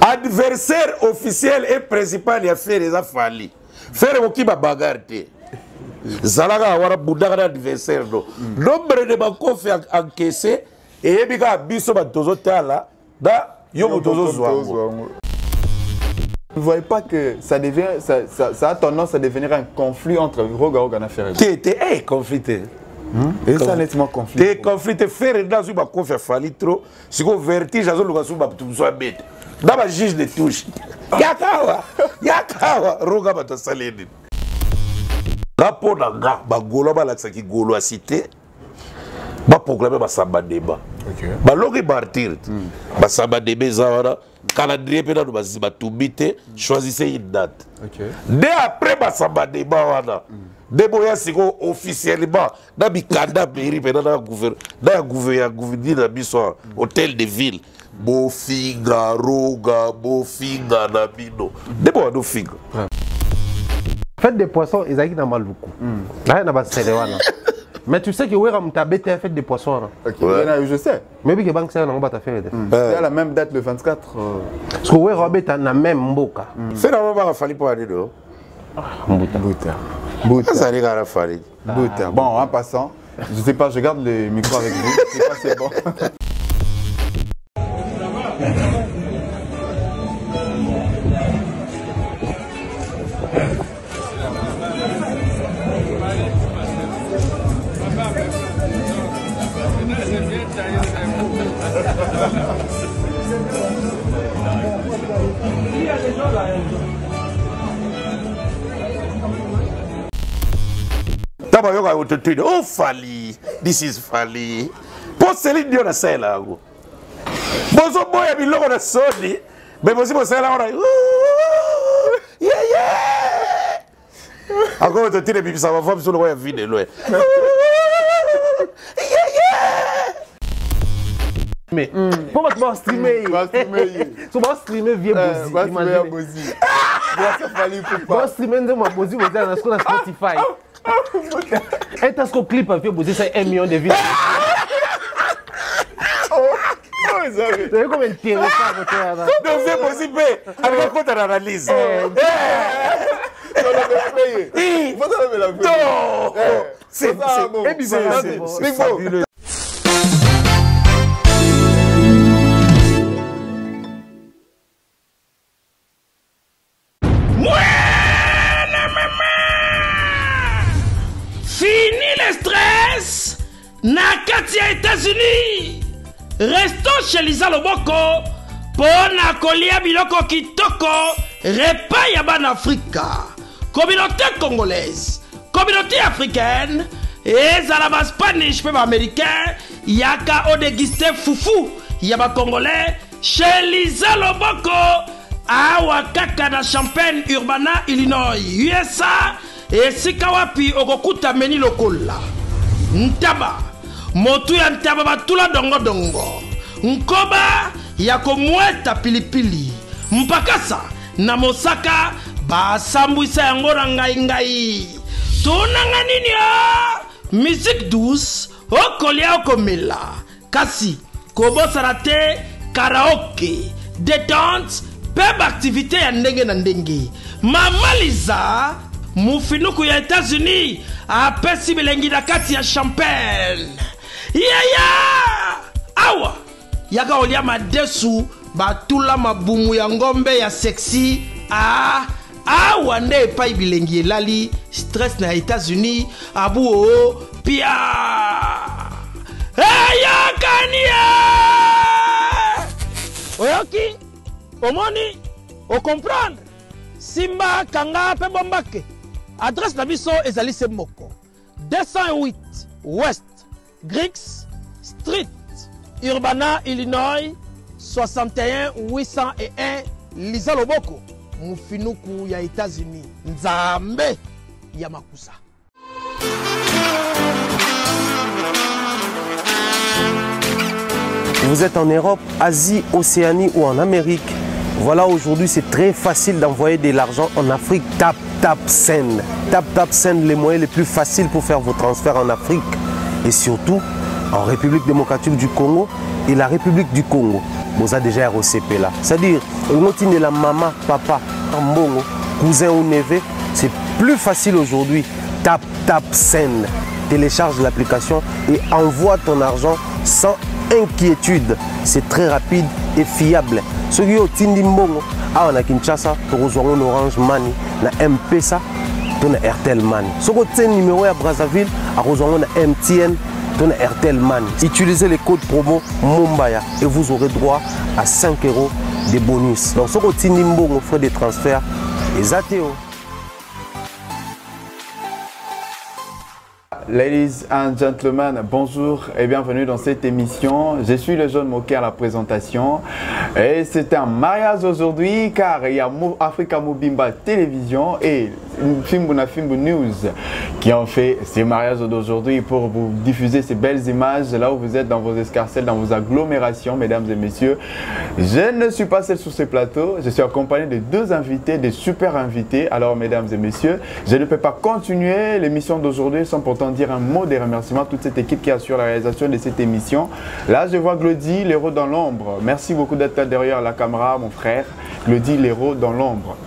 Adversaire officiel et principal ya faire les afali. Faire ko ki ba bagarre. Zalaga wara budaka adversaire do. Nombre de bakofi encaissé et bika biso ba tozotala da yo tozo zwango. Vous ne voyez pas que ça a tendance à devenir un conflit entre Roga Roga et Ferre? T'es conflité. Et ça nettement conflit. T'es conflité. Ferre dans une bakofi a fallu trop. Si vous vertige à zone location ba tout soit bête. Dans ma juge de touche. Yakawa Roga ba tosaleni. Rapport na nga ba golo ba laksa ki golo a cité. Ba proclamer ba samba débat. OK. Ba loki partir. Ba samba débat zawara. Calendrier pe dans ba tubite, choisissez une date. OK. Dès après ba samba débat wana. Deboya siko officiellement na bikanda mairie pe na gouvernement na biso hôtel de ville. Bofinga Roga, Bofinga Nabino. Deboya do finga. Fête des poissons, ils ont mal beaucoup. Là, il y a mais tu sais que oui, tu as bêté fête des poissons. Ok, ouais. Je sais. Mais oui, que banque c'est on va faire. C'est à la même date le 24. Parce que oui, Robert tu as la même mboka. C'est la même fallu pour aller dehors. Bouta. Ça arrive à la fallu. Bouta. Bon, en passant, je sais pas, je garde le micro avec vous. Je sais pas, c'est bon. Oh Fali, this is Fali. Pour Céline Dion a ça là. Bozo boy a mis l'eau na sodi, mais bozo boy ça là on a. Yeah yeah. Encore tu tires bibi ça va faire sur le roi vide loin. Mais pour moi streamer. Tu vas streamer vieux Bozi. Moi streamer de moi Bozi dans Spotify. Et est-ce qu'on clip a fait bosser ça 1 million de vues? Vous avez combien de intéressant à côté là? Donc c'est possible avec un compte d'analyse. C'est fabuleux. Fini le stress na kati ya États-Unis. Restons chez Lisa Loboko pona kolia biloko kitoko repas ya ban Afrika. Communauté congolaise, communauté africaine et zalaba Spanish pe ba américain yaka o déguster foufou ya ba congolais chez Lisa Loboko awa kaka na Champaign Urbana Illinois USA. Et si kawapi okokuta meni lokola ntaba motu ya ntaba batula dongo dongo nkoba ya komweta pilipili mpakasa na mosaka basambwisa yango na ngai tunanga nini musique douce okolia okomela kasi kobosana te karaoke détente peba activité ya ndenge na ndenge Mama Liza Mufinuku ya États-Unis apesi bilengi na kati ya Champagne. Awa yaka olia madesu batula mabumu ya ngombe ya sexy. Awa nde epai bilengi elali stress na États-Unis abu pia. Kania oyoki omoni o comprendre Simba Kanga pe bombake. Adresse na biso ezali se moko 208 West Griggs Street Urbana Illinois 61 801 Lisa Loboko Mufinuku ya États-Unis Nzambe ya makusa. Vous êtes en Europe, Asie, Océanie ou en Amérique. Voilà, aujourd'hui c'est très facile d'envoyer de l'argent en Afrique. Tap Send. Tap Send, les moyens les plus faciles pour faire vos transferts en Afrique. Et surtout en République démocratique du Congo et la République du Congo. vous avez déjà ROCP là. C'est-à-dire, de la maman, papa, mbongo, cousin ou neveu, c'est plus facile aujourd'hui. Tap, send. Télécharge l'application et envoie ton argent sans inquiétude. C'est très rapide et fiable. Ceux qui ont Tindi Mbongo, on a Kinshasa, pour rejoindre Orange Money, na M-Pesa, on a Airtel Money. Ceux qui ont numéro à Brazzaville, à rejoindre MTN, on a Airtel Money. Utilisez les codes promo Mumbaya et vous aurez droit à 5 € de bonus. Donc ceux qui ont Tindi Mbongo, frais de transfert, les ATO. Ladies and gentlemen, bonjour et bienvenue dans cette émission. Je suis le jeune Moké à la présentation et c'est un mariage aujourd'hui car il y a Africa Mobimba Télévision et Fimbo News qui ont fait ces mariages d'aujourd'hui pour vous diffuser ces belles images là où vous êtes dans vos escarcelles, dans vos agglomérations, mesdames et messieurs. Je ne suis pas seul sur ce plateau, je suis accompagné de deux invités, des super invités. Alors mesdames et messieurs, je ne peux pas continuer l'émission d'aujourd'hui sans pourtant dire un mot de remerciement à toute cette équipe qui assure la réalisation de cette émission. Là, je vois Glody, l'héros dans l'ombre. Merci beaucoup d'être derrière la caméra, mon frère. Glody, l'héros dans l'ombre.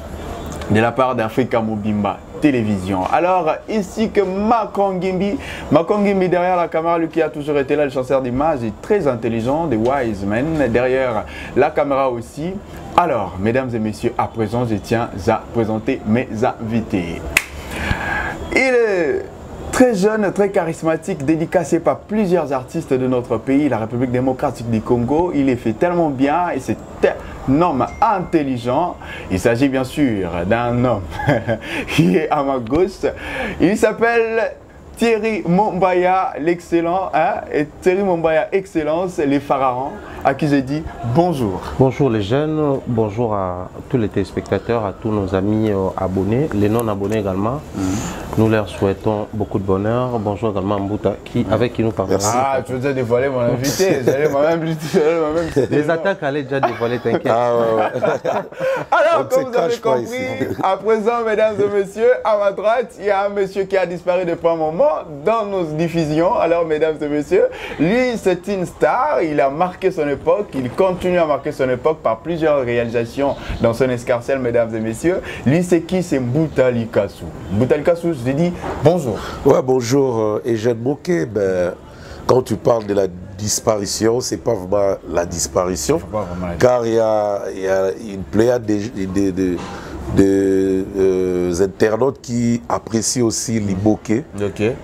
De la part d'Africa Mobimba Télévision. Alors, ici que Makongimbi derrière la caméra, lui qui a toujours été là, le chasseur d'images, est très intelligent, des wise men, derrière la caméra aussi. Alors, mesdames et messieurs, à présent, je tiens à présenter mes invités. Il est très jeune, très charismatique, dédicacé par plusieurs artistes de notre pays, la République démocratique du Congo. Il est fait tellement bien et c'est un homme intelligent. Il s'agit bien sûr d'un homme qui est à ma gauche. Il s'appelle Thierry Mombaya, l'excellent, hein? Et Thierry Mombaya, excellence, les pharaons, à qui j'ai dit bonjour. Bonjour les jeunes, bonjour à tous les téléspectateurs, à tous nos amis abonnés, les non-abonnés également. Nous leur souhaitons beaucoup de bonheur. Bonjour également à Mbouta, avec qui nous parlons. Ah, tu veux déjà dévoiler mon invité. J'allais moi-même les attaques allaient déjà dévoiler, t'inquiète. Ah, ouais. Alors, comme vous avez compris, à présent, mesdames et messieurs, à ma droite, il y a un monsieur qui a disparu depuis un moment dans nos diffusions. Alors, mesdames et messieurs, lui, c'est une star. Il a marqué son époque. Il continue à marquer son époque par plusieurs réalisations dans son escarcelle, mesdames et messieurs. Lui, c'est qui? C'est Mbouta Likassou. Mbouta Likassou, je dis bonjour. Ouais, bonjour. Et Jeanne Moké, ben, quand tu parles de la disparition, c'est pas vraiment la disparition, car il y a une pléiade des internautes qui apprécient aussi Liboké,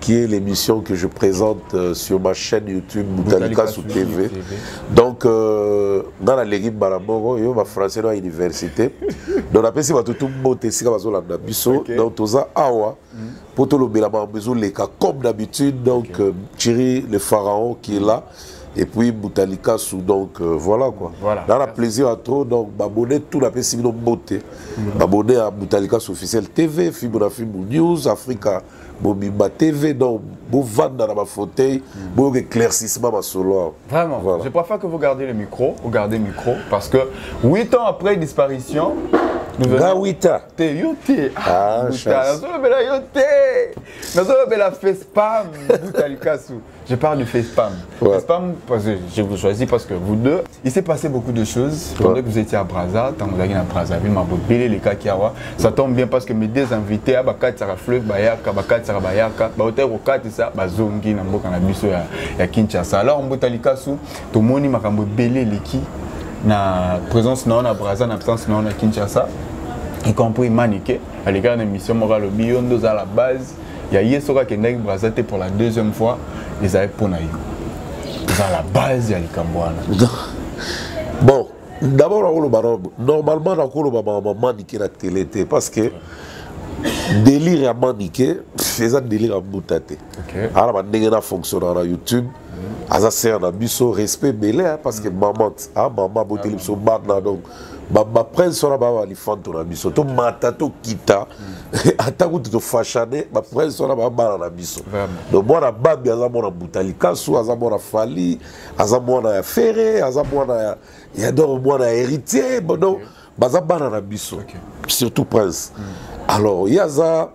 qui est l'émission que je présente sur ma chaîne YouTube Mbouta Likassou TV. Donc, dans la Ligue Baramoro, il y a un français dans l'université. Donc, après, si tout le monde est donc, tout ça, awa, pour tout le monde, comme d'habitude, donc, Thierry le pharaon qui est là. Et puis Mbouta Likassou, donc voilà quoi. Voilà. Dans la plaisir à trop, donc m'abonner tout la PC beauté. M'abonner à Mbouta Likassou officiel TV, Fimbo News, Africa Mobimba TV, donc vous vendez dans ma fauteuil, vous éclaircissement ma solo. Vraiment, voilà. Je préfère que vous gardez le micro, parce que 8 ans après disparition, nous venons... 8 ans. Ah, chance. Mbouta Likassou. Je parle du FacePam. Ouais. FacePam, parce que je vous choisis parce que vous deux, il s'est passé beaucoup de choses pendant que vous étiez à Brazza, tant que vous êtes à Brazzaville, les cas ça tombe bien parce que mes deux invités, Bakatara Fleuve, Bayaka, Bakatara Bayaka, Baoter Okati, ça, Bazongi, Namboka Nabiso, ya Kinshasa. Alors, Mbouta Likassou, tout le monde m'a belé l'équipe, na présence non à Brazza, na absence non à Kinshasa, y compris Maniké, à l'égard de l'émission Moral Biondo à la base. Il y a Yesoka qui est Brazza pour la deuxième fois. Ils avaient pour naïo. Ils à la base, il y a les Cambouanas. Bon, d'abord, normalement, on a maniqué la télé parce que délire à maniquer, c'est un délire à Mboutate. Alors, on a fonctionné sur YouTube. Ça sert à biso respect belé parce que maman, maman, beauté lipso badna donc. Ma prince sera baba li fanto na biso to matato kita ataku to fashane ma prince sera baba na biso donc moi na babi azamo na Mbouta Likassou azamo na Fali azamo na Ferré azamo na ya donc moi na héritier bon bazabana na biso surtout prince alors yaza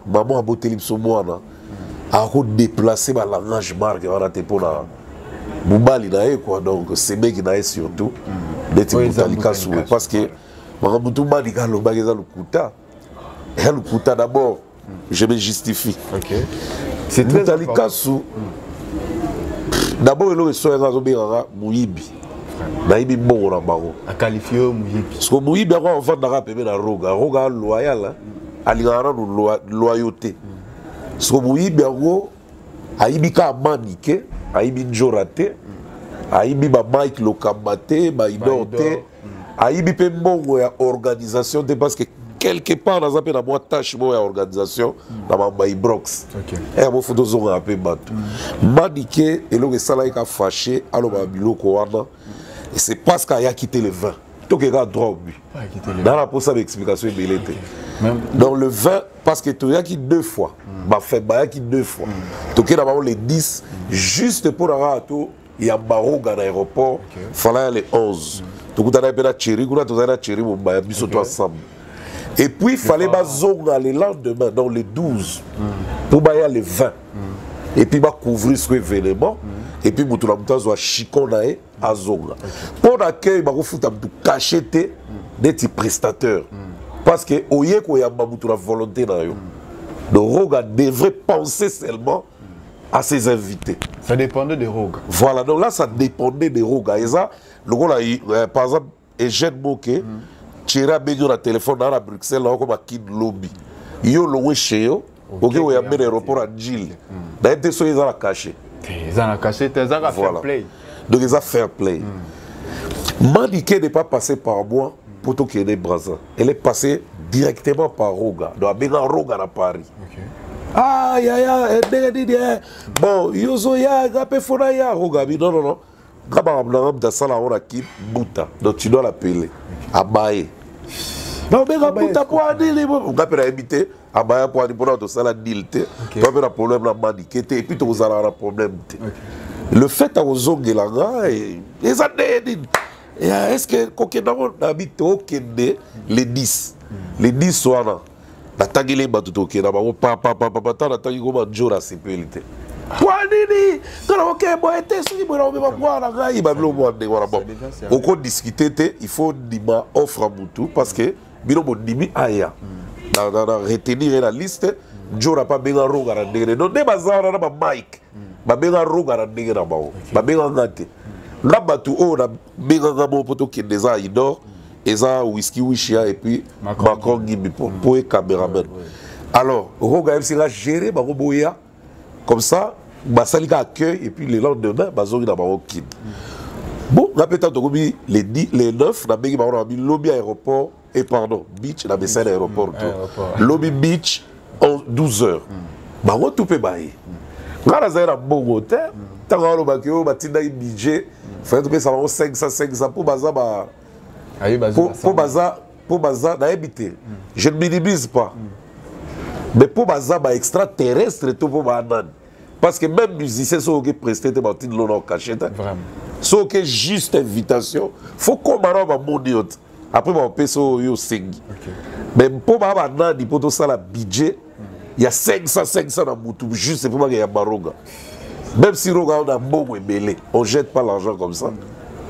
maman beauté lipso mwana a déplacer ba langage marque on a te pour na Boubali na quoi donc c'est mec na surtout neti mutalika soué parce que makamutu manika lobaki eza lokuta ya lokuta d'abord je me justifie c'est très mutalika sou d'abord eloko esoyanga azobengaka moyibi nayibi mbongo na bango aqualifie moyibi parce que moyibi yango avandaka pembe na roga loyal alingaka nanu loyauté parce que moyibi yango ayibi ka manike ayibi njora te ayibi ba Mike Lokamba te ba Idor te ayibi pe mbongo ya organisation te parce que quelque part dans un moi tâche moi ya organisation na ba Ibrox et mo photo zonga pe bato manike eloko sala ka fâché aloba biloko wana et c'est parce qu'il a quitté le vin to que ga droit but dans la posa d'explication belete dans le vin parce que tu y a qui deux fois ba fait ba qui deux fois to que d'abord les 10 juste pour avoir tout il y a baroga à l'aéroport fallait les 11 donc tu as la chérie tu as la chérie mon ba biso toi ensemble et puis il fallait ba zonga le lendemain dans les 12 pour ba les 20 et puis ba couvrir ce événement et puis mutu na mutu azwa chiko na ye azonga pour accueil ba kofuta mutu caché te neti prestateur parce que oye ko yamba mutu na volonté na yo donc Roga devrait penser seulement à ses invités. Ça dépendait de Roga. Voilà, donc là ça dépendait de Roga et ça le gars par exemple Eugène Moké tira benyo na téléphone na Bruxelles là comme Kid Lobby yo lo chez yo OK o yamba l'aéroport à Gilles na été so ils ont caché. Ils ont caché, ils ont fair play. Donc ils ont fair play. Manike n'est pas passé par moi pour tout qu'il y ait Brazza. Elle est passée directement par Roga. Donc elle a Roga à Paris. Ah, bon, Yozo ya, Gapé Fona ya, Roga. Non, non, non. Gabam dans ça là on a qui Bouta. Donc tu dois l'appeler. Abaye. Non, mais Bouta pour aller. Gapé l'a invité. Abaye pour aller pour notre salle à Nilte. Tu as un problème là, Manike. Et puis tu as un problème. Le fait à Ozongelanga et les années. Est-ce que Kokenamo habite au Kende les 10 les 10 soirs là la tagile batuto Kenda ba papa na tangi goma jora sipelite kwa nini kana OK boy te suki boy ba kwa na ngai ba blo mo de wala bon on ko discuter te il faut dima offre mutu parce que bino mo dimi aya na retenir la liste jora pas benga roga na ndenge donc de bazara na ba Mike ba benga roga na ndenge na ba ba benga ngate la batu o na benga ngamo poto ki des a Idor eza whisky wishia et puis Macron Gibi pour caméraman alors roga MC a géré ba roboya comme ça ba salika accueil et puis le lendemain ba zongi na ba kid bon répétant to gobi les 9 na bengi ba na lobby aéroport et pardon beach na beside aéroport lobby beach en 12 heures ba retouper baye ngara zaira bongo te tanga lo ba ki o batinda budget faut que ça va 500 pour baza ba pour baza na habité je ne minimise pas mais pour baza ba extraterrestre tout pour banan parce que même musiciens sont qui presté te batin l'on caché vraiment so que juste invitation faut qu'on ba moniot après ba peso yo sing mais pour ba banan pour tout ça la budget il y a 500 na mutu juste pour qu'il y a baroga. Même si on a bon mêlé, on ne jette pas l'argent comme ça.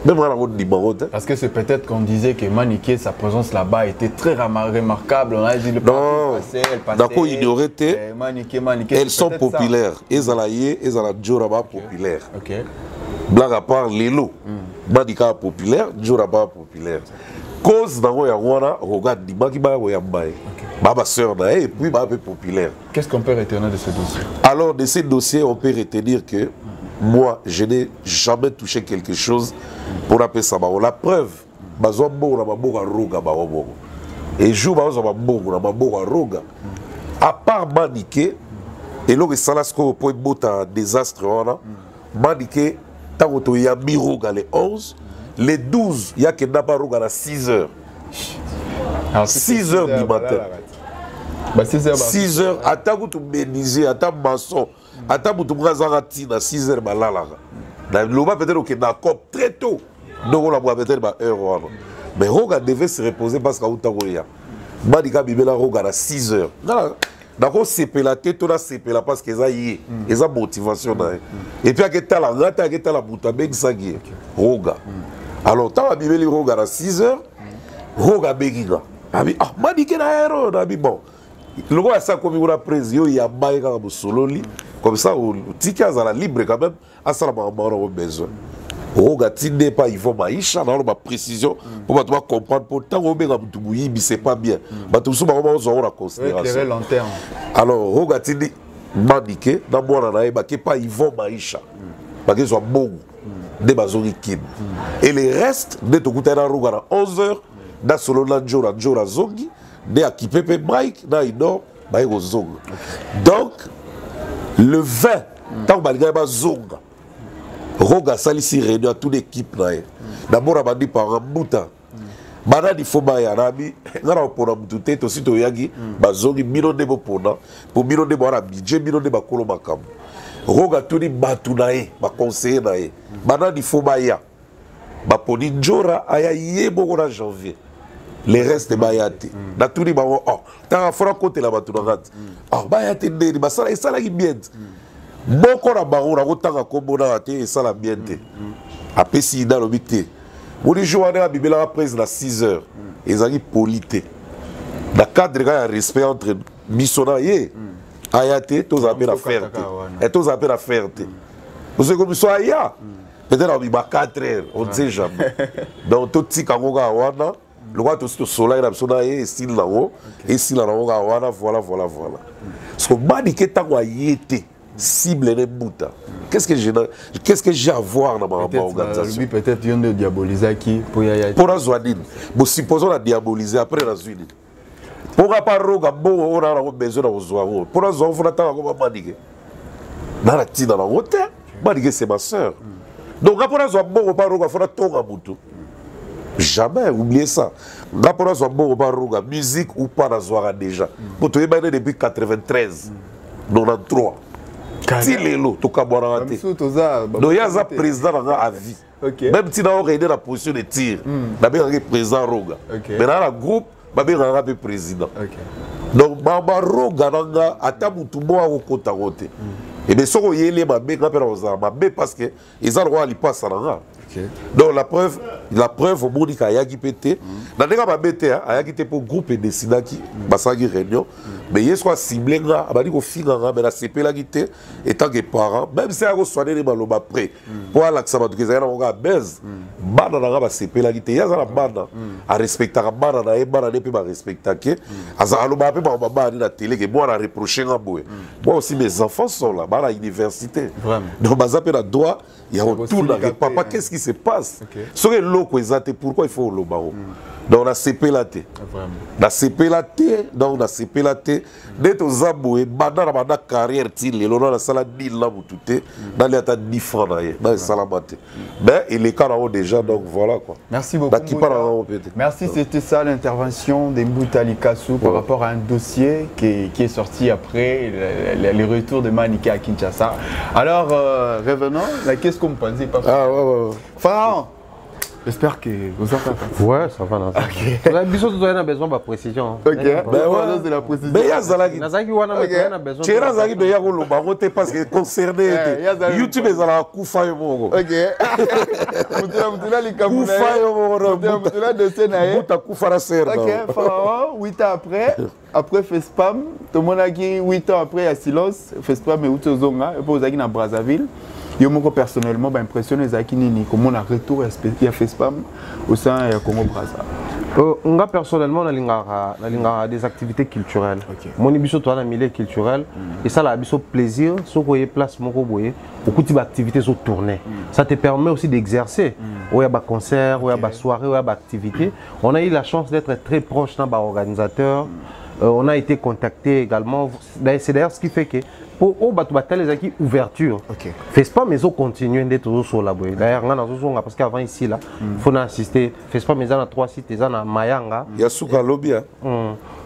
Même on a numéro. Parce que c'est peut-être qu'on disait que Maniké, sa présence là-bas était très remarquable. On a dit le passé. D'accord, ignoré. Maniké. Elles sont populaires. Elles ont la Djoraba populaire. Blague à part Lilo. Manika populaire, Djoraba populaire. Cause dans le Rwanda, regarde, Dimaki ba Yambaye. Baba sœur et puis Baba populaire. Qu'est-ce qu'on peut retenir de ce dossier? Alors, de ces dossiers, on peut retenir que moi, je n'ai jamais touché quelque chose pour appeler ça. La preuve, et jour roga. À part Maniké, et là, ça pour un désastre, Maniké, tant que y a Miroga les 11, les 12, il y a que Nabaroga à 6 heures. 6 heures du matin. 6 heures, attends que tu bénisé, attends maçon, attends que tu me à 6 heures, l'homme peut-être que d'accord très tôt, donc on a peut-être une heure. Mais Roga devait se reposer parce qu'il y a Madika Bibela Roga à 6 heures. D'accord, c'est la tête, on a c'est la parce qu'ils ont une motivation. Et puis, il y a la bouta, Roga. Alors, tant que Bibeli Roga à 6 heures, Roga Beginga. Ah, Manike na héros, bon. Le roi a ça comme il a pris, il y a Maïga Sololi. Comme ça, au ticket à la libre quand même, à ça, on a besoin. Roga Tinde pas, il faut maïcha, dans ma précision, pour comprendre, pour tant que c'est pas bien. Mais tout ça, on a considération. Alors, Roga Tinde, Manike, dans mon anaï, qui pas, il faut maïcha. Parce qu'ils sont bons, des bazori kid. Et les restes, de tout côté, à 11h, dans solo Jora Zongi, de Akipepe Mike, dans Inor, Baïgo Zonga. Donc, le 20, tant que Baïga Zonga, Roga Salisi réunit à toute l'équipe. D'abord, on a dit par un bouton. Maintenant, il faut que Arabi, on a pour un bouton, aussi, to Yagi, Bazongi, Mino de Bopona, pour Mino de Barabidje, Mino de Bakolo Makam. Roga Tuni Batunae, ma conseiller nae. Maintenant, il faut que Baponi Njora, Aya Yebo en janvier. Les restes de Bayate. Na Tuni Baron, oh, t'as un franc côté là-bas, tu l'as. Oh, Bayate, Basala, et ça la bien. Beaucoup de barons, autant à Kombona, et ça la bien. Après, si il y a le bité. Vous les jouez à Bibela prise à 6 heures. Ils ont polité. Dans le cadre de respect entre Missona et Ayate, tous appellent la fierté. Et tous appellent la fierté. Vous savez comme ça, Aya. Peut-être qu'il y a 4 heures, on ne sait jamais. Donc, tout ce qui est à le roi tout le soleil, il y a et s'il là haut, et s'il là haut, voilà. Parce que Manike Tangwayete. Cible les bouta. Qu'est-ce que j'ai à voir dans ma organisation? Lui peut-être il y a de diaboliser qui pour la Zouanine. Nous supposons la diaboliser après la Zouanine. Pour la parole, on a besoin de Zouanine. Pour la Zouanine, on attend comme Manike. Dans la tina dans la hauteur, Manike c'est ma soeur. Donc pour la Zouanine, on parle de la tonga boutou. Jamais, oubliez ça. Là pour la Zouanine, on parle de musique ou pas la Zouanine déjà. Pour tout le monde depuis 93, 93. Si les lots, tout cas, donc il y a un président à vie. Même si on a regardé la position de tir, il y a un président Roga. Mais dans le groupe, il y a un président. Donc, Roga, il y a un côté. Et bien, si on y est, parce que ils ont le droit à passer. Donc la preuve au monde qu'il y a qui pété. Dans les cas il y a qui pour groupe et décider qui basagi réunion. Mais il soit ciblé là, abadi ko finga mais la CP la guité étant que parents, même si on soigner les maloba près. Pour l'accent de que ça on a base. Bana na ba CP la guité, ya za la bana à respecter la bana na e bana ne peut pas respecter que aza aloba pe ba ba na télé que moi na reprocher ngaboué. Moi aussi mes enfants sont là, à l'université. Donc baza pe la droit, il y a retour là papa qu'est-ce qui se passe? Sur les locaux pourquoi il faut le barreau? Donc on a CP la T. La CP la T, donc on a CP la T. Dès aux aboués, banda na carrière tili, l'on a la salle de là où tout est, dans les atas 10 francs dans les salamate. Mais il est carrément déjà, donc voilà quoi. Merci beaucoup. Merci, c'était ça l'intervention de Mbouta Likassou par rapport à un dossier qui est sorti après les retours de Manike à Kinshasa. Alors, revenons, qu'est-ce qu'on pense? Ah ouais. Pharaon. J'espère que vous en faites. Ouais, ça va. La biso tu as besoin de précision. OK. Ben ouais, c'est la précision. Mais ya zalaki. Nazaki wana a besoin. Tchera zaki de ya ko lo bangote parce que concerné YouTube ezala kufa yo moko. OK. Mutula likamuna. Kufa yo moko. Mutula de Senae. Muta kufa la serre. OK, Pharaon, 8 ans après Fespam, tout le monde a dit 8 ans après il y a silence, Fespam et Outozonga et pour Zaki na Brazzaville. Yo moko personnellement impressionné Zaki nini comment on a retour à Fespam au sein de Congo Brazza. Nga personnellement na des activités culturelles. Mon biso toi na milieu culturel et ça la biso plaisir sur quoi place moko boye beaucoup d'activités sur tourner. Ça te permet aussi d'exercer. Il y a des concerts, il y a des soirées, il y a des activités. On a eu la chance d'être très proche d'un organisateur. On a été contacté également. C'est d'ailleurs ce qui fait que pour les acquis ouverture. Fespam mais ils continuent d'être toujours sur la boue. D'ailleurs parce qu'avant ici là, faut assister. Fespam mais ils ont 3 sites, ils ont à Mayanga. Il y a Souka Lobby.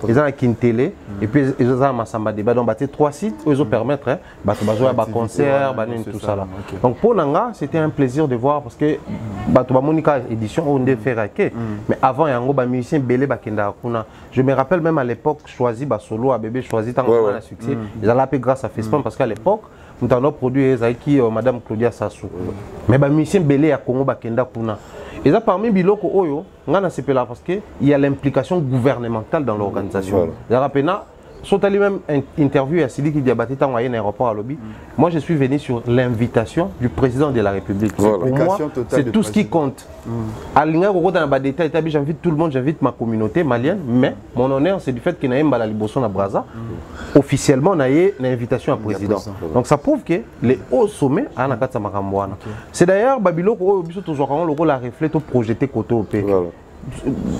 Ils ont à Kintele et puis ils ont à Massamba Débat. Donc 3 sites où ils ont permettre de concert, tout ça là. Donc pour Nanga, c'était un plaisir de voir parce que Monica édition on devait faire mais avant il y a un musicien belé bakenda kuna. Je me rappelle même à l'époque choisi solo à bébé choisi tant qu'on a succès. Ils ont appelé grâce à Fespam parce qu'à l'époque nous avons produit qui Madame Claudia Sassou. Mais les musiciens belé à Congo bakenda kuna. Et ça parmi biloko oyo, ngana sepela parce que il y a l'implication gouvernementale dans l'organisation. Voilà. Sont allés même interview à Sidi qui diabaté dans un aéroport à lobby. Moi, je suis venu sur l'invitation du président de la République. Voilà. Pour moi, c'est tout ce qui compte. À l'inga dans le détail, j'invite tout le monde, j'invite ma communauté malienne, mais mon honneur, c'est du fait qu'il y a une liboson à Brazza. Officiellement, on a eu une invitation à président. Donc ça prouve que les hauts sommets à la Katsa Makamboana. C'est d'ailleurs Babilo qui toujours le rôle à refléter au projeté côté au pays.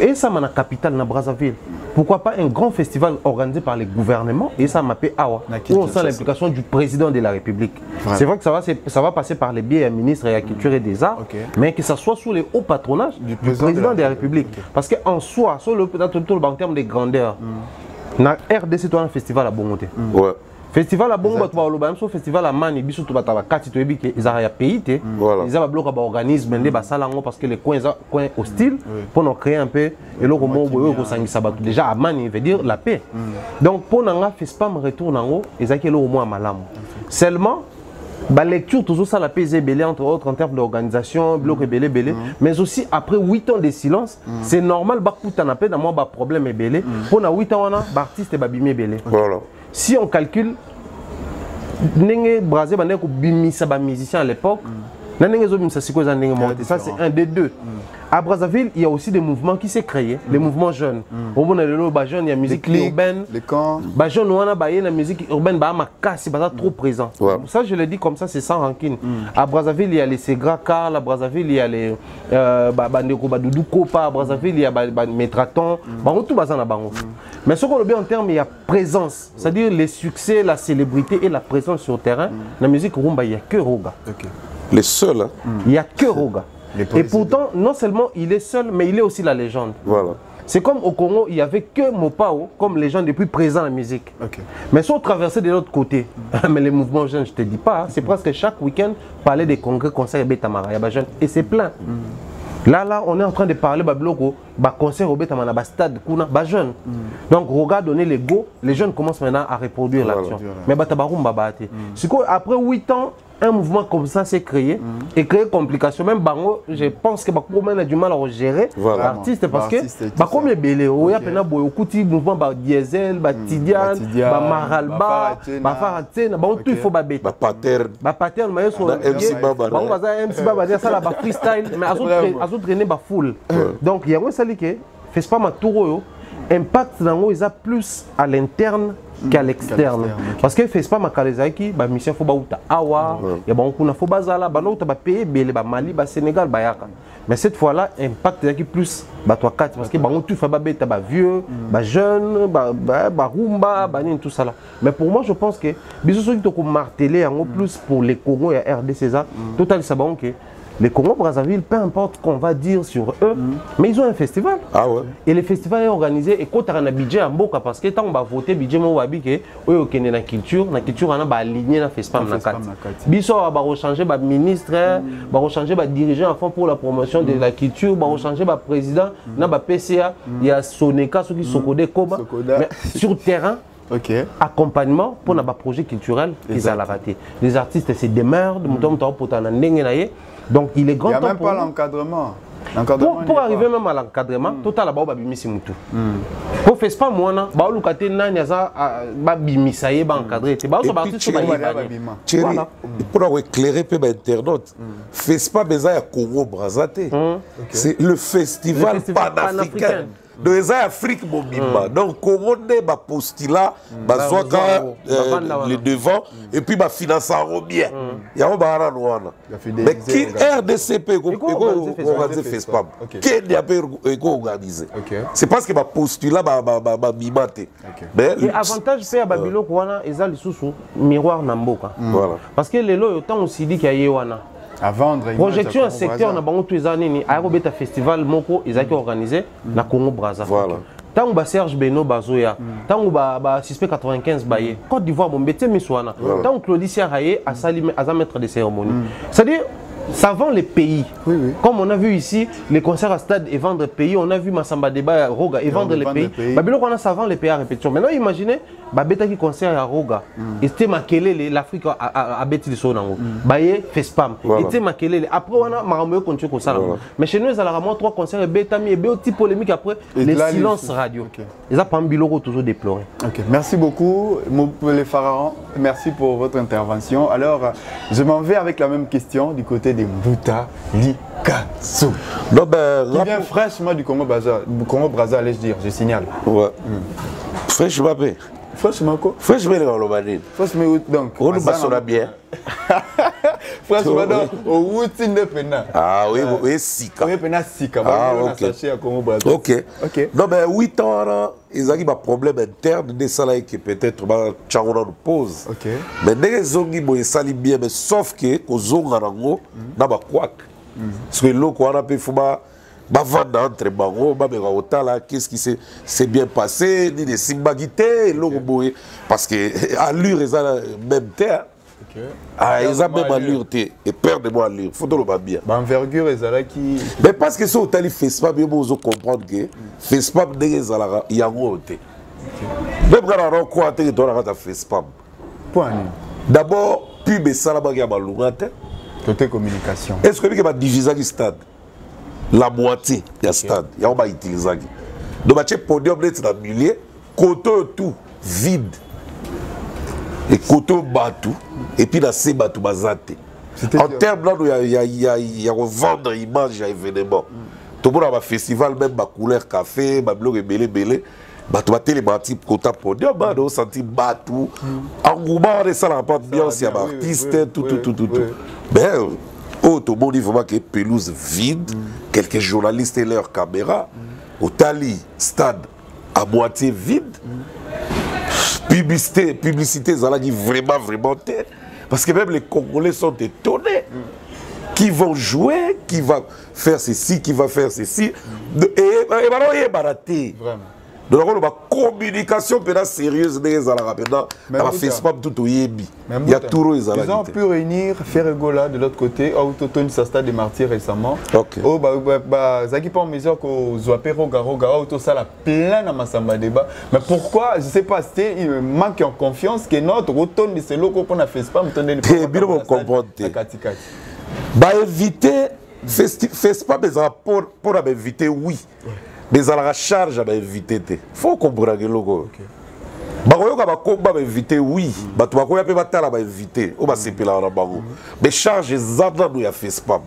Et ça, c'est la capitale na Brazzaville. Pourquoi pas un grand festival organisé par les gouvernements et ça m'a fait Awa, où on sent l'implication du président de la République. C'est vrai que ça va passer par les biais du ministre de la Culture et des Arts, mais que ça soit sous les hauts patronages du président de la République. Parce qu'en soi, en termes de grandeur, na RDC, un festival à Bongoté. Festival à Bongo, festival à Mani, Bissou, ils ont un pays, ils ont un bloc d'organismes, parce que les coins hostiles, pour nous créer un peu, et le roman, déjà à Mani veut dire la paix. Donc pour nous faire FESPAM retourne en haut, ils ont au moins malam. Seulement, la lecture, toujours ça, la paix est belé, entre autres, en termes d'organisation, bloc est belé, mais aussi après 8 ans de silence, c'est normal, un problème est belé. Pour nous 8 ans, l'artiste est belé. Si on calcule, les Brasileiens ont musiciens à l'époque, ça c'est un des deux. À Brazzaville, il y a aussi des mouvements qui s'est créé, les mouvements jeunes. Il y a la musique urbaine, les camps. La musique urbaine c'est trop présent. Ça, je le dis comme ça, c'est sans rancune. À Brazzaville, il y a les Segraka, à Brazzaville, il y a les Doudou Kopa, à Brazzaville, il y a Métraton, tout bazan. Mais ce qu'on a bien en termes, il y a présence, c'est-à-dire les succès, la célébrité et la présence sur le terrain. La musique rumba, il n'y a que Roga. Les seuls, hein? Il n'y a que Roga. Et pourtant, non seulement il est seul, mais il est aussi la légende. Voilà. C'est comme au Congo, il n'y avait que Mopao comme légende depuis présent à la musique. Mais si on traversait de l'autre côté, mais les mouvements jeunes, je ne te dis pas, c'est presque chaque week-end, parler des congrès, conseils, Betamara, il y a jeunes, et c'est plein. Là, on est en train de parler de concert au Betamana, de stade, de jeunes. Donc, regarde, donner les go, les jeunes commencent maintenant à reproduire l'action. Mais après 8 ans, un mouvement comme ça s'est créé et créé complication. Même Bango, je pense que Bakoum a du mal à gérer l'artiste parce que Bakoum est belé. Il y a beaucoup de mouvements, Diesel, Tidiane, Maralba, Faratene, tout il faut babé. Paterne, mais MC Baba, ça la freestyle, mais à tout traîner ba foule. Donc il y a un sali que fait pas ma tour impact dans ils a plus à l'interne qu'à l'externe. Parce que FESPA Makalezaki, ba mission faut ba uta awa, ya ba kuna faut bazala, ba no uta ba pays belé ba Mali, ba Sénégal, ba yaka. Mais cette fois-là, impact zaki plus ba toi 4 parce que ba on tout fa ba beta ba vieux, ba jeune, ba rumba, ba ni tout ça là. Mais pour moi je pense que biso so qui to marteler en plus pour les Congo et RDC ça, total ça ba on que les Congo Brazzaville, peu importe qu'on va dire sur eux, mais ils ont un festival. Et le festival est organisé et quand on a un budget en Boka, parce que tant on va voter budget, on va dire que on a la culture, on a aligné la festival. Biso va rechanger le ministre, va rechanger le dirigeant en fond pour la promotion de la culture, va rechanger le président, on a PCA, il y a Soneka, ceux qui sont codés comme mais sur terrain. Accompagnement pour un projet culturel qu'ils ont raté. Les artistes se démerdent, donc il est grand temps. Il n'y a même pas l'encadrement. Pour arriver même à l'encadrement, total là-bas, on va bimisi mutu. Pour faire pas moi, on va lucrater nani ça, va bimisayer, va encadrer. C'est pas ça, pour éclairer peu d'internautes. FESPA besoin à Congo Brazzaville. C'est le festival panafricain. De les Afrique Mobimba. Donc, comment on a postula, les devants, et puis financer en bien. Il y a un baran noana. Mais qui RDCP organise FESPAM? Qui est organisé? C'est parce que ma postula va mimate. Mais l'avantage c'est à Babylone, ils ont les sous miroir Namboka. Parce que les lois, autant aussi dit qu'il y a à vendre. Projection un secteur, on a tous les années, Aérobeta Festival Moko, ils ont organisé na Congo Brazzaville. Tant que Serge Beno Bazoya, tant que Suspect 95 Baye, Côte d'Ivoire, mon métier Miswana, tant que Claudicia Raye a salué à maître de cérémonie. C'est-à-dire, ça vend les pays. Oui, oui. Comme on a vu ici, les concerts à stade et vendre les pays, on a vu Massamba Débat Roga et vendre les pays. Babylon, on a ça vend les pays à répétition. Maintenant, imaginez, Babeta qui concert à Roga, et c'était Makele, l'Afrique a bêti de son ango. Baye, Fespam. Et c'était Makele. Après, on a Marameo continue comme ça. Mais chez nous, il y a vraiment 3 concerts et Betami et Béoti polémique après les silences radio. Ils ont pas un biloko toujours déploré. Ok, merci beaucoup, les pharaons. Merci pour votre intervention. Alors, je m'en vais avec la même question du côté des Mbuta Likasso. Non, ben, qui vient fraîchement du Congo-Brazza, allais-je dire, je signale. Ouais. Fraîchement, bien. Fraîchement quoi? Fraîchement, les Galobadines. Fraîchement, donc. On nous passe bien. Franchement, au Woutin de Pena. Ah oui, oui, Sika. Oui, Pena Sika. Ah, ok. Ok. Non, mais 8 ans, ils ont eu un problème interne des salariés qui peut-être Tchangona nous pose. Ok. Mais les gens qui sali bien, mais sauf que, aux Ongarango, n'a pas quoi. Parce que l'eau, qu'on a pu faire. Vendre entre bango, qu'est-ce qui s'est bien passé, ni des simbagité, parce que allure ils ont même terre. Ils ont même allure et peur de moi allure. Faut le bien. Envergure ils ont qui. Mais parce que ça au tali FESPAM, il faut comprendre que FESPAM il y a un côté. Même quand on a quoi tu dois faire FESPAM. D'abord pub ça là-bas il y a malungate. Côté communication. Est-ce que il va diviser le stade? La moitié du stade, il y a utilisé. Donc, le podium est dans le milieu, côté tout vide. Et côté bateau, et puis dans ces bateaux, en termes là, il y a vendre image à événement. Tout le monde a un festival, même ma couleur café, ma bleu belé belé. Bateau a télématique côté podium, on a senti bateau. Engouement, on a ça la ambiance, il y a un artiste, tout. Mais, tout le monde dit vraiment que pelouse vide, quelques journalistes et leurs caméras, au Tali, stade à moitié vide, publicité, ça dit vraiment tête. Parce que même les Congolais sont étonnés. Qui vont jouer, qui va faire ceci, qui va faire ceci. Et maintenant, il est baraté. Vraiment. Donc, on a une communication sérieuse dans la Facebook tout au Yébi. Il y a tout ils ont pu réunir Ferregola de l'autre côté, Autotone Sasta des Martyrs récemment. Oh, Zaki pas en mesure que Zouapé Roga, Auto ça la plein à Massamba débat. Mais pourquoi, je ne sais pas, c'était il manque en confiance que notre retourne de ces locaux pour la Facebook. C'est bien de comprendre. Bah éviter, Facebook pour éviter, oui. Mais à la charge à éviter. Il faut comprendre que logo. Combat éviter oui. Éviter. On va s'épeler à la bango. Mais charge nous a fait spam.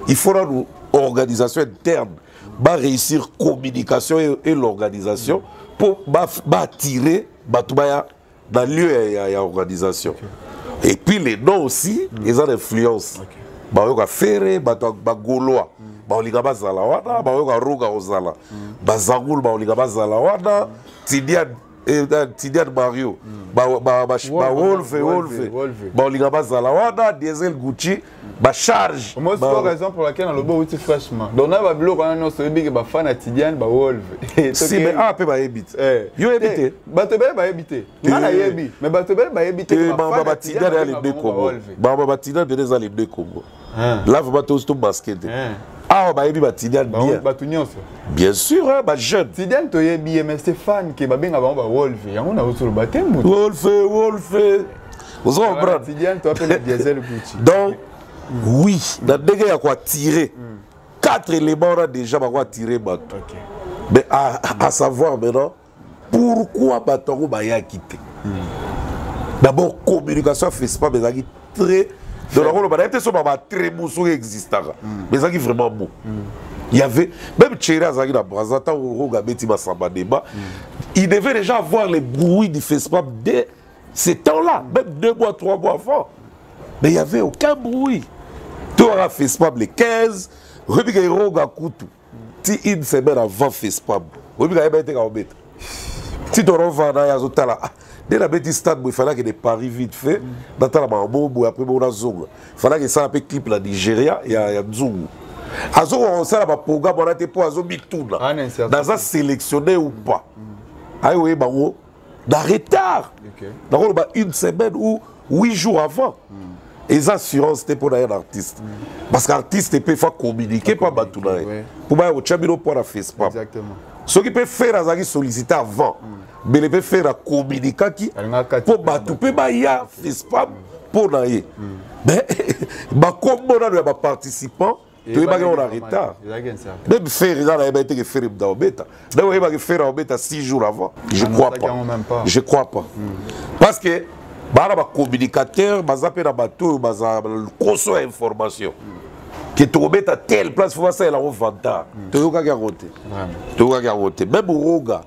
Il faut une organisation interne. Réussir communication et l'organisation pour attirer dans le lieu et l'organisation. Et puis les noms aussi, ils ont l'influence. On va faire Gaulois. Baoliga bazala wana baoka roga ozala bazangul baoliga bazala wana Tidiane Mario Wolfe baoliga bazala wana Diesel Gucci ba charge moi c'est la raison pour laquelle on le beau outil fraîchement donc na ba bilo quand on se dit que ba fan à Tidiane ba Wolfe si mais peu ba ebite yo ebite ba te ba ebite na yebi mais ba te ba ebite ba Tidiane les deux Congo ba Tidiane les les deux Congo là vous battez tout basket. Ah, bah, il va Tidiane bien. Bien sûr, hein, bah, jeune. Tidiane, tu es bien, mais Stéphane, qui va bien avant, Wolf. On a aussi le baptême. Wolf. Vous comprenez? Tidiane, tu appelles le diesel Gucci. Donc, oui, dans le dégât, il y a quoi tirer. 4 éléments, on a déjà tirer bateau. Mais à savoir maintenant, pourquoi Batongo va quitté? D'abord, communication fait pas, mais ça très. Donc, on va très beau sur existant. Mais ça qui est vraiment beau. Il y avait, même Tchéra Zaghi dans Brazata, il devait déjà avoir les bruits du FESPAM dès ces temps-là, même 2 mois, 3 mois avant. Mais il n'y avait aucun bruit. Tout le FESPAM les 15, Rubiga Roga Koutou, une semaine avant FESPAM. Rubiga été en bête. Si tu reviens dans Yazotala, dès la bête stade, il fallait que des paris vite fait. Dans la mambo, après on a Zongo. Il fallait que ça un peu clip la Nigeria et à Zongo. Azo on sait la programme on a été pour Azo Bitouna. Dans un sélectionné ou pas. Ah oui, bah dans retard. Dans une semaine ou 8 jours avant. les assurances pour un artiste. Parce qu'artiste peut faire communiquer pas batounaye. Pour moi, au Tchabino pour la FESPAM. Exactement. Ce qui peut faire, c'est solliciter avant. Mais il peut faire communiquer qui pour batou peut ba ya FESPAM pour naïe. Mais comme on a des participants, tu es pas en retard. Même faire dans la bête que faire dans bêta. Donc il va faire en bêta 6 jours avant. Je crois pas. Je crois pas. Parce que bah les communicateurs, bah ça peut la bateau, bah ça conçoit information. Que tu remets à telle place, il faut ça la revendre. Tu dois garoter. Tu dois garoter. Même au Roga,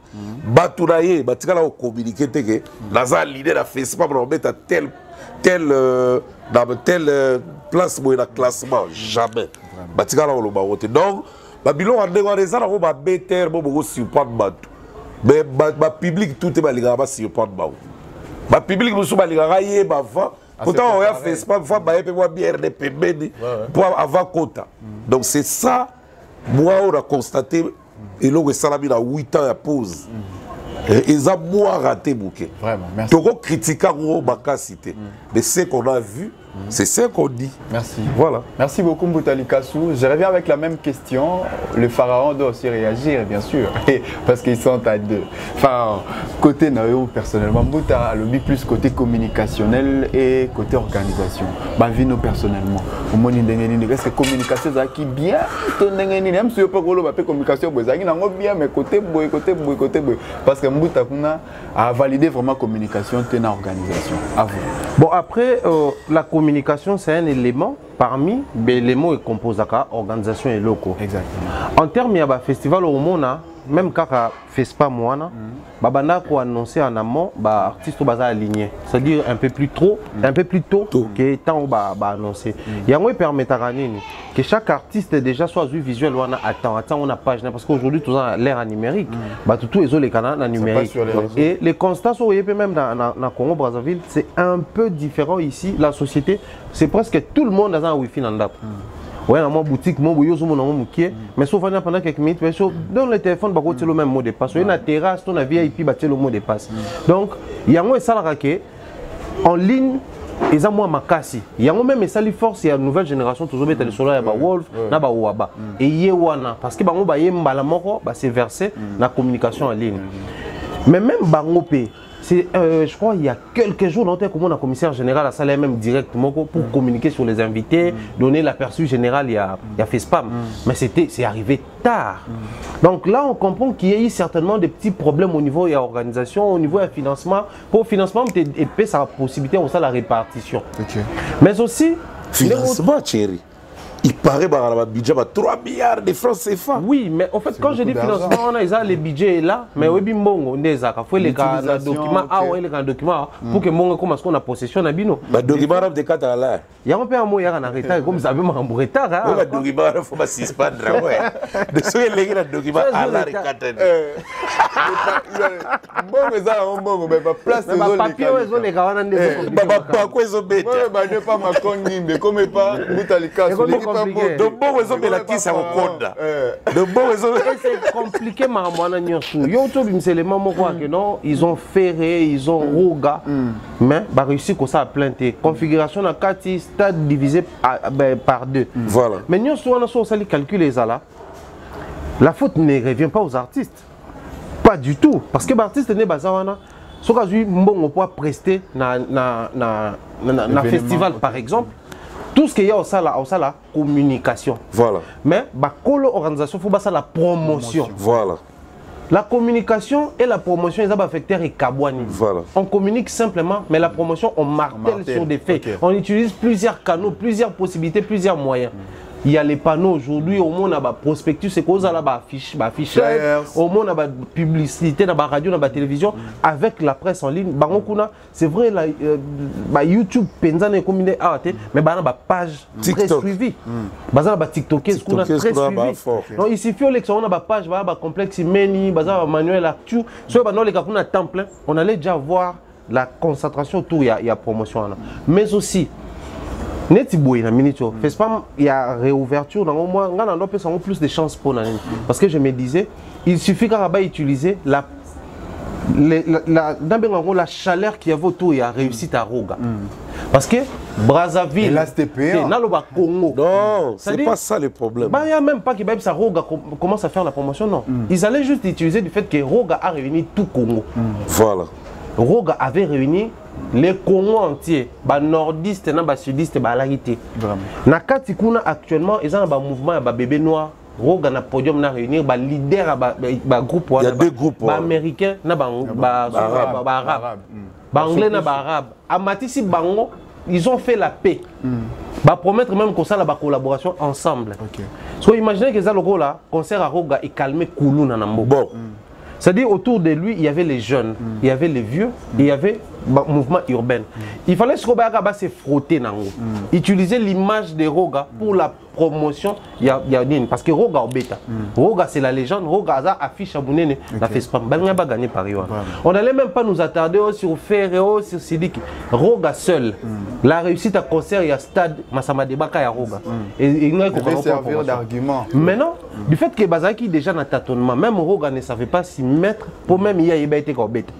baturaye, bah tu vas communiquer que la l'idée la fait pas pour remettre à telle dans telle place où il y a classement jamais. Bah tu vas le baroter. Donc, Babylone a négocié ça, on va better, bon surprendre bateau. Mais bah public tout est mal lié, bah surprendre bateau. Bah public nous sommes liés, rayer bah va. Pourtant on a fait pas va bah et moi bien RDP pour avant quota. Donc c'est ça, moi on a constaté et là ça l'a mis à 8 ans à pause. Et ça moi raté bouquet. Vraiment, merci. Donc on critique au Bakasité. Mais ce qu'on a vu, c'est ce qu'on dit. Merci. Voilà. Merci beaucoup Mboutali Kassou. Je reviens avec la même question. Le pharaon doit aussi réagir, bien sûr, parce qu'ils sont à deux. Enfin, côté Nayo, personnellement, Mbouta a lobby plus côté communicationnel et côté organisation. Bavino personnellement. Est-ce que communication ça qui bien même si on peut pas communication bien, mais côté boy. Parce que Mbouta a validé vraiment communication et organisation. À vous. Bon, après, la communication, c'est un élément parmi les éléments qui composent la organisation et locaux. Exactement. En termes, il y a un festival au monde, même quand on ne fait pas moi, on a annoncé en amont, l'artiste va aligner. C'est-à-dire un peu plus tôt que temps où on annoncé. Il y a un permet que chaque artiste déjà soit vu visuel ou attend on a page parce qu'aujourd'hui tout ça l'ère numérique. Tout les canaux numériques. Et les constats sont même dans Congo Brazzaville, c'est un peu différent ici. La société, c'est presque tout le monde dans un wifi dans la ouais, dans mon boutique, mon bouillon, mon moukier, mais sauf pendant quelques minutes, mais dans le téléphone, bah le même mot de passe. Il y a une terrasse, on a VIP, bah le mot de passe. Donc, il y a un ça en ligne. Ils ont moins makasi. Il y a même ça li force il y a une nouvelle génération toujours mettre le solo ya ba Wolf na ba Waba et yewana parce que bango ba yembala moko ba c'est versé la communication en ligne. Mais même bango pe je crois il y a quelques jours, comment le commissaire général a salé même directement pour communiquer sur les invités, donner l'aperçu général, il a fait spam. Mais c'est arrivé tard. Donc là, on comprend qu'il y a eu certainement des petits problèmes au niveau de l'organisation, au niveau du financement. Pour le financement, il y a la possibilité de la répartition. Mais aussi... Financement, chérie. Il paraît que le budget va 3 milliards de francs CFA. Oui, mais en fait, quand je dis financement, on a les budgets là, mais oui, bon, on est faut les documents pour que mon commence qu'on a possession na bino. Ba document de kata là. Il y a un peu un mot, il y a un retard, comme ça, même un retard. Le document, faut pas suspendre. De ce que les documents à la recate. Bon, mais ça, on va place de zone. Papier, ils ont les gars, on pas quoi ils ont bête. Ne pas ma congne, comme pas Moutalika. De bon raison de la qui ça reconda. De bon raison. C'est compliqué, maman, YouTube, c'est les mamans que non, ils ont ferré, ils ont roga, mais bah réussi comme ça à planter. Configuration à 4 stades divisé par 2. Voilà. Mais nous on a ça les calculs là. La faute ne revient pas aux artistes. Pas du tout, parce que l'artiste n'est pas ça. Ce que j'ai bon pour prester na festival par exemple. Tout ce qu'il y a au la communication. Voilà. Mais l'organisation, il faut la promotion. Voilà. La communication et la promotion, ils ont affecté les Kabouani. Voilà. On communique simplement, mais la promotion, on martèle sur des faits. Okay. On utilise plusieurs canaux, plusieurs possibilités, plusieurs moyens. Il y a les panneaux aujourd'hui, au monde, on a prospectus, c'est quoi ça là, affiche, au monde, on a publicité, on a radio, on a télévision, avec la presse en ligne. C'est vrai, YouTube, Penzane est combiné, mais on a une page très suivie. On a TikTok, très suivie. Donc il suffit qu'on ait une page, on a un complexe, on a un manuel actu, soit on a un temps plein, on allait déjà voir la concentration autour, il y a promotion. Mais aussi, il y a réouverture, on a plus de chances pour l'année. Parce que je me disais, il suffit qu'on utiliser la chaleur qui y avait autour et a réussi à Roga. Parce que Brazzaville, Congo. Non, c'est pas ça le problème. Il n'y a même pas que Roga commence à faire la promotion, non. Ils allaient juste utiliser du fait que Roga a réuni tout Congo. Voilà. Roga avait réuni les Congo entiers, les nordistes, les sudistes, les alarités. Nakati kuna actuellement, ils ont un mouvement, un bébé noir. Roga na podium na réunir les leaders, les groupes. Il y a deux groupes. Les américains, les arabes. Les anglais, les arabes. À Matisse Bango, ils ont fait la paix. Bah promettre même qu'on ça la collaboration ensemble. So imaginez que ça le rôle là, concert à Roga et calmer Koulou Nanambo. Bon. C'est-à-dire autour de lui, il y avait les jeunes, il y avait les vieux, il y avait le mouvement urbain. Il fallait se frotter dans utiliser l'image de Roga pour la promotion. Parce que Roga Obeta. Roga c'est la légende, Roga a affiche à Bounene, la FESPAM. On n'allait même pas nous attarder sur Ferrero, sur Sidiki. Roga seul. La réussite à concert, il y a stade, Massama Debaka et Roga. Il devait servir d'argument. Maintenant, du fait que Bazaki déjà dans tâtonnement, même Roga ne savait pas s'y mettre pour même y avoir été Obeta.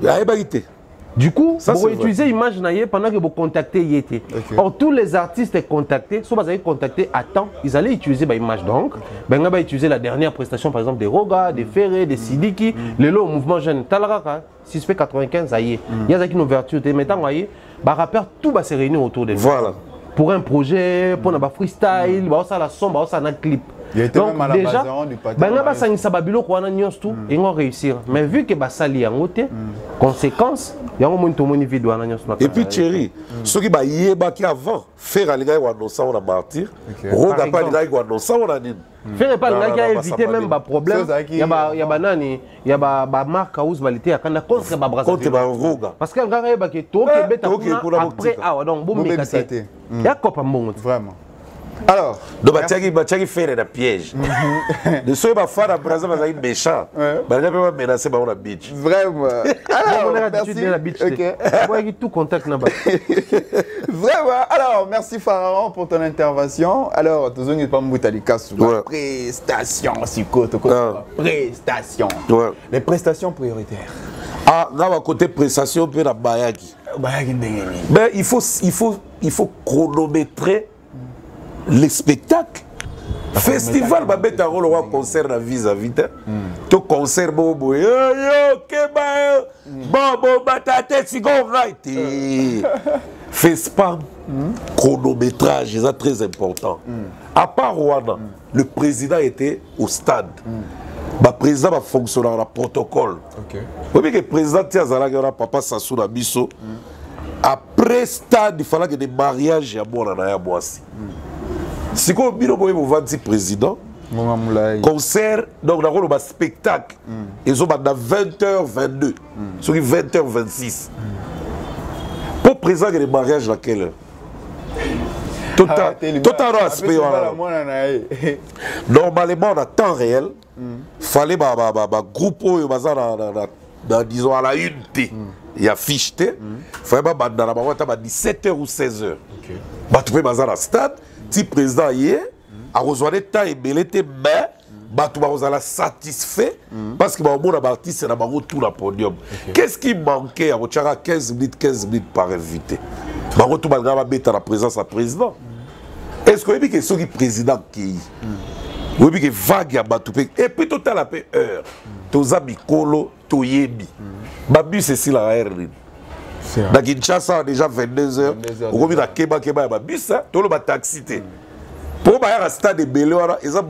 Du coup, vous utilisez l'image pendant que vous contactez Yété. Or, tous les artistes contactés, soit vous avez contacté à temps, ils allaient utiliser l'image. Donc, vous allez utiliser la dernière prestation, par exemple, des Roga, des Ferré, des Sidiki, le lot mouvement jeune. Talaraka, 6P95, il y a une ouverture. Maintenant, rappeur, tout va se réunir autour de lui. Voilà. Pour un projet, pour un freestyle, la sombre, un clip. Il était même à la base du pâté. Ils vont réussir. Mais vu que Basali a noté, conséquence, il y a un moment où vidéo. Et puis Thierry, ceux qui ont avant, faire les gars on a martyr, Roga pas les gars on a dit. Faire pas les gars qui a évité même des problèmes. Il y a banani, il y a ba marque à Ousvalité à Kana contre Brazzaville. Roga. Parce que gars ba que to que beta après ah donc bon mécaté. Il y a quoi pas bon vraiment. Alors, donc Batiagi fait un piège. De ceux qui font la Brazzaville, ils sont méchants. Ils peuvent menacer la beach. Vraiment. Alors, tout contact là-bas. Vraiment. Alors, merci Pharaon pour ton intervention. Alors, tu n'as pas de prestation, prestation. Les prestations prioritaires. Ah, là, à côté prestation, on peut la Bayagi. Mais il faut chronométrer les spectacles. Festival, ma bête à rôle au concert à vis-à-vis. Tout concert, bon, FESPAM, chronométrage, c'est très important. À part Rwanda, le président était au stade. Le président va fonctionner dans le protocole. Vous voyez que le président tient papa Sassou Nabiso. Après stade, il fallait que des mariages à moi. Si vous avez un président, concert, donc on a un spectacle, ils ont 20h22, 20h26. Pour présenter les mariages à quelle heure? Total respect. Normalement, en temps réel, il fallait un groupe disons à la une T. Il y a fiche T. Il fallait à 17h ou 16h. Tu peux aller à stade. Si le président est à rejoindre le temps et belleté, mais tu vas satisfait parce que mon artiste est tout le podium. Qu'est-ce qui manquait à 15 minutes par invité? Tu vas mettre la présence du président. Est-ce que vous avez que président qui vous avez que vague à Batupé et puis tout à la paix heure. Tu as Mikolo, tu yebi. Babu c'est si la R. Dans Kinshasa, déjà 22h, on a Keba, il y a un bus, tout le monde taxi. Pour aller à stade de Belé, ils ont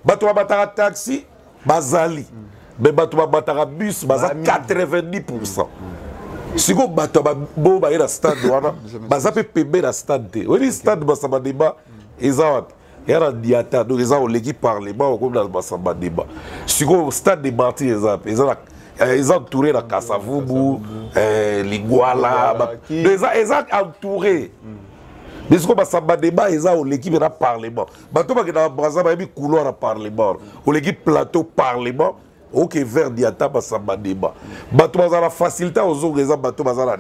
un taxi, Bazali. Mais ils ont un bus, 90%. Si vous avez un stade, vous avez un stade. Vous avez un stade, ils ont un diata, donc ils ont l'équipe parlement, comme dans le débat. Si vous avez un stade de Martin, ils ont ils ont entouré la Kassavubu, l'Iguala. Ils ont entouré. Mais ce qu'on a débat, ils ont l'équipe de parlement. Ils ont Brazzaville, ils ont couloir à parlement. L'équipe plateau parlement. Ok, vers Diata, ils ont débat. Ils ont la facilité aux autres, ils ont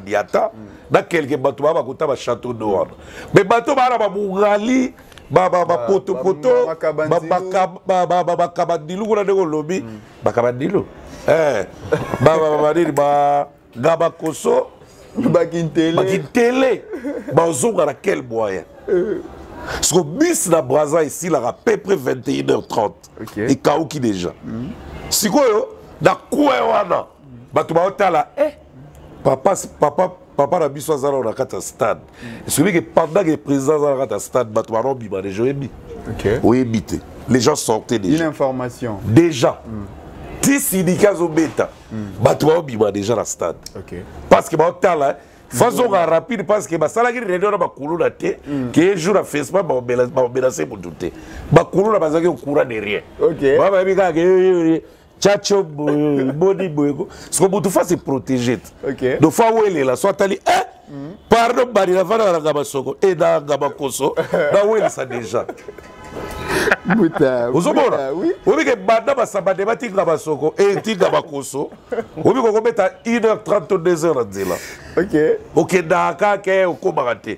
Diata. Dans quelques bateaux, ils ont château d'or. Mais ils ont Mourali. Poto poto, Bakabandilou, on a des lobby. Bakabandilou. Gabakoso, Bakintele. Bazonga na quel moyen? Parce que bus na Brazza ici, là, à peu près 21h30. Et Kaouki déjà. Si quoi, na Kouéwana, Batoubaotala, papa na biso azala na kata stade. Celui que pendant que le président azala na kata stade, Batoubaron bima déjà oyebi. Oui, bité. Les gens sortaient déjà. Une information. Déjà. 10 syndicats au bêta. Batoubaron bima déjà na stade. Parce que Batoubaotala, façon rapide parce que basala qui réunion na bakulu na te que jour à Facebook ba menacer pour douter. Bakulu na bazaki au courant de rien. Ba bika que Tchatcho body boy. Ce que vous faites c'est protéger. Donc fois où elle est là soit ali pardon bari la vana na Gabasoko et na Gabakoso na où elle ça déjà. Vous oui. Oui que banda basaba de bati Gabasoko et ti Gabakoso. Oui ko ko meta 1h30 2h nzela. OK d'accord ke ko barate.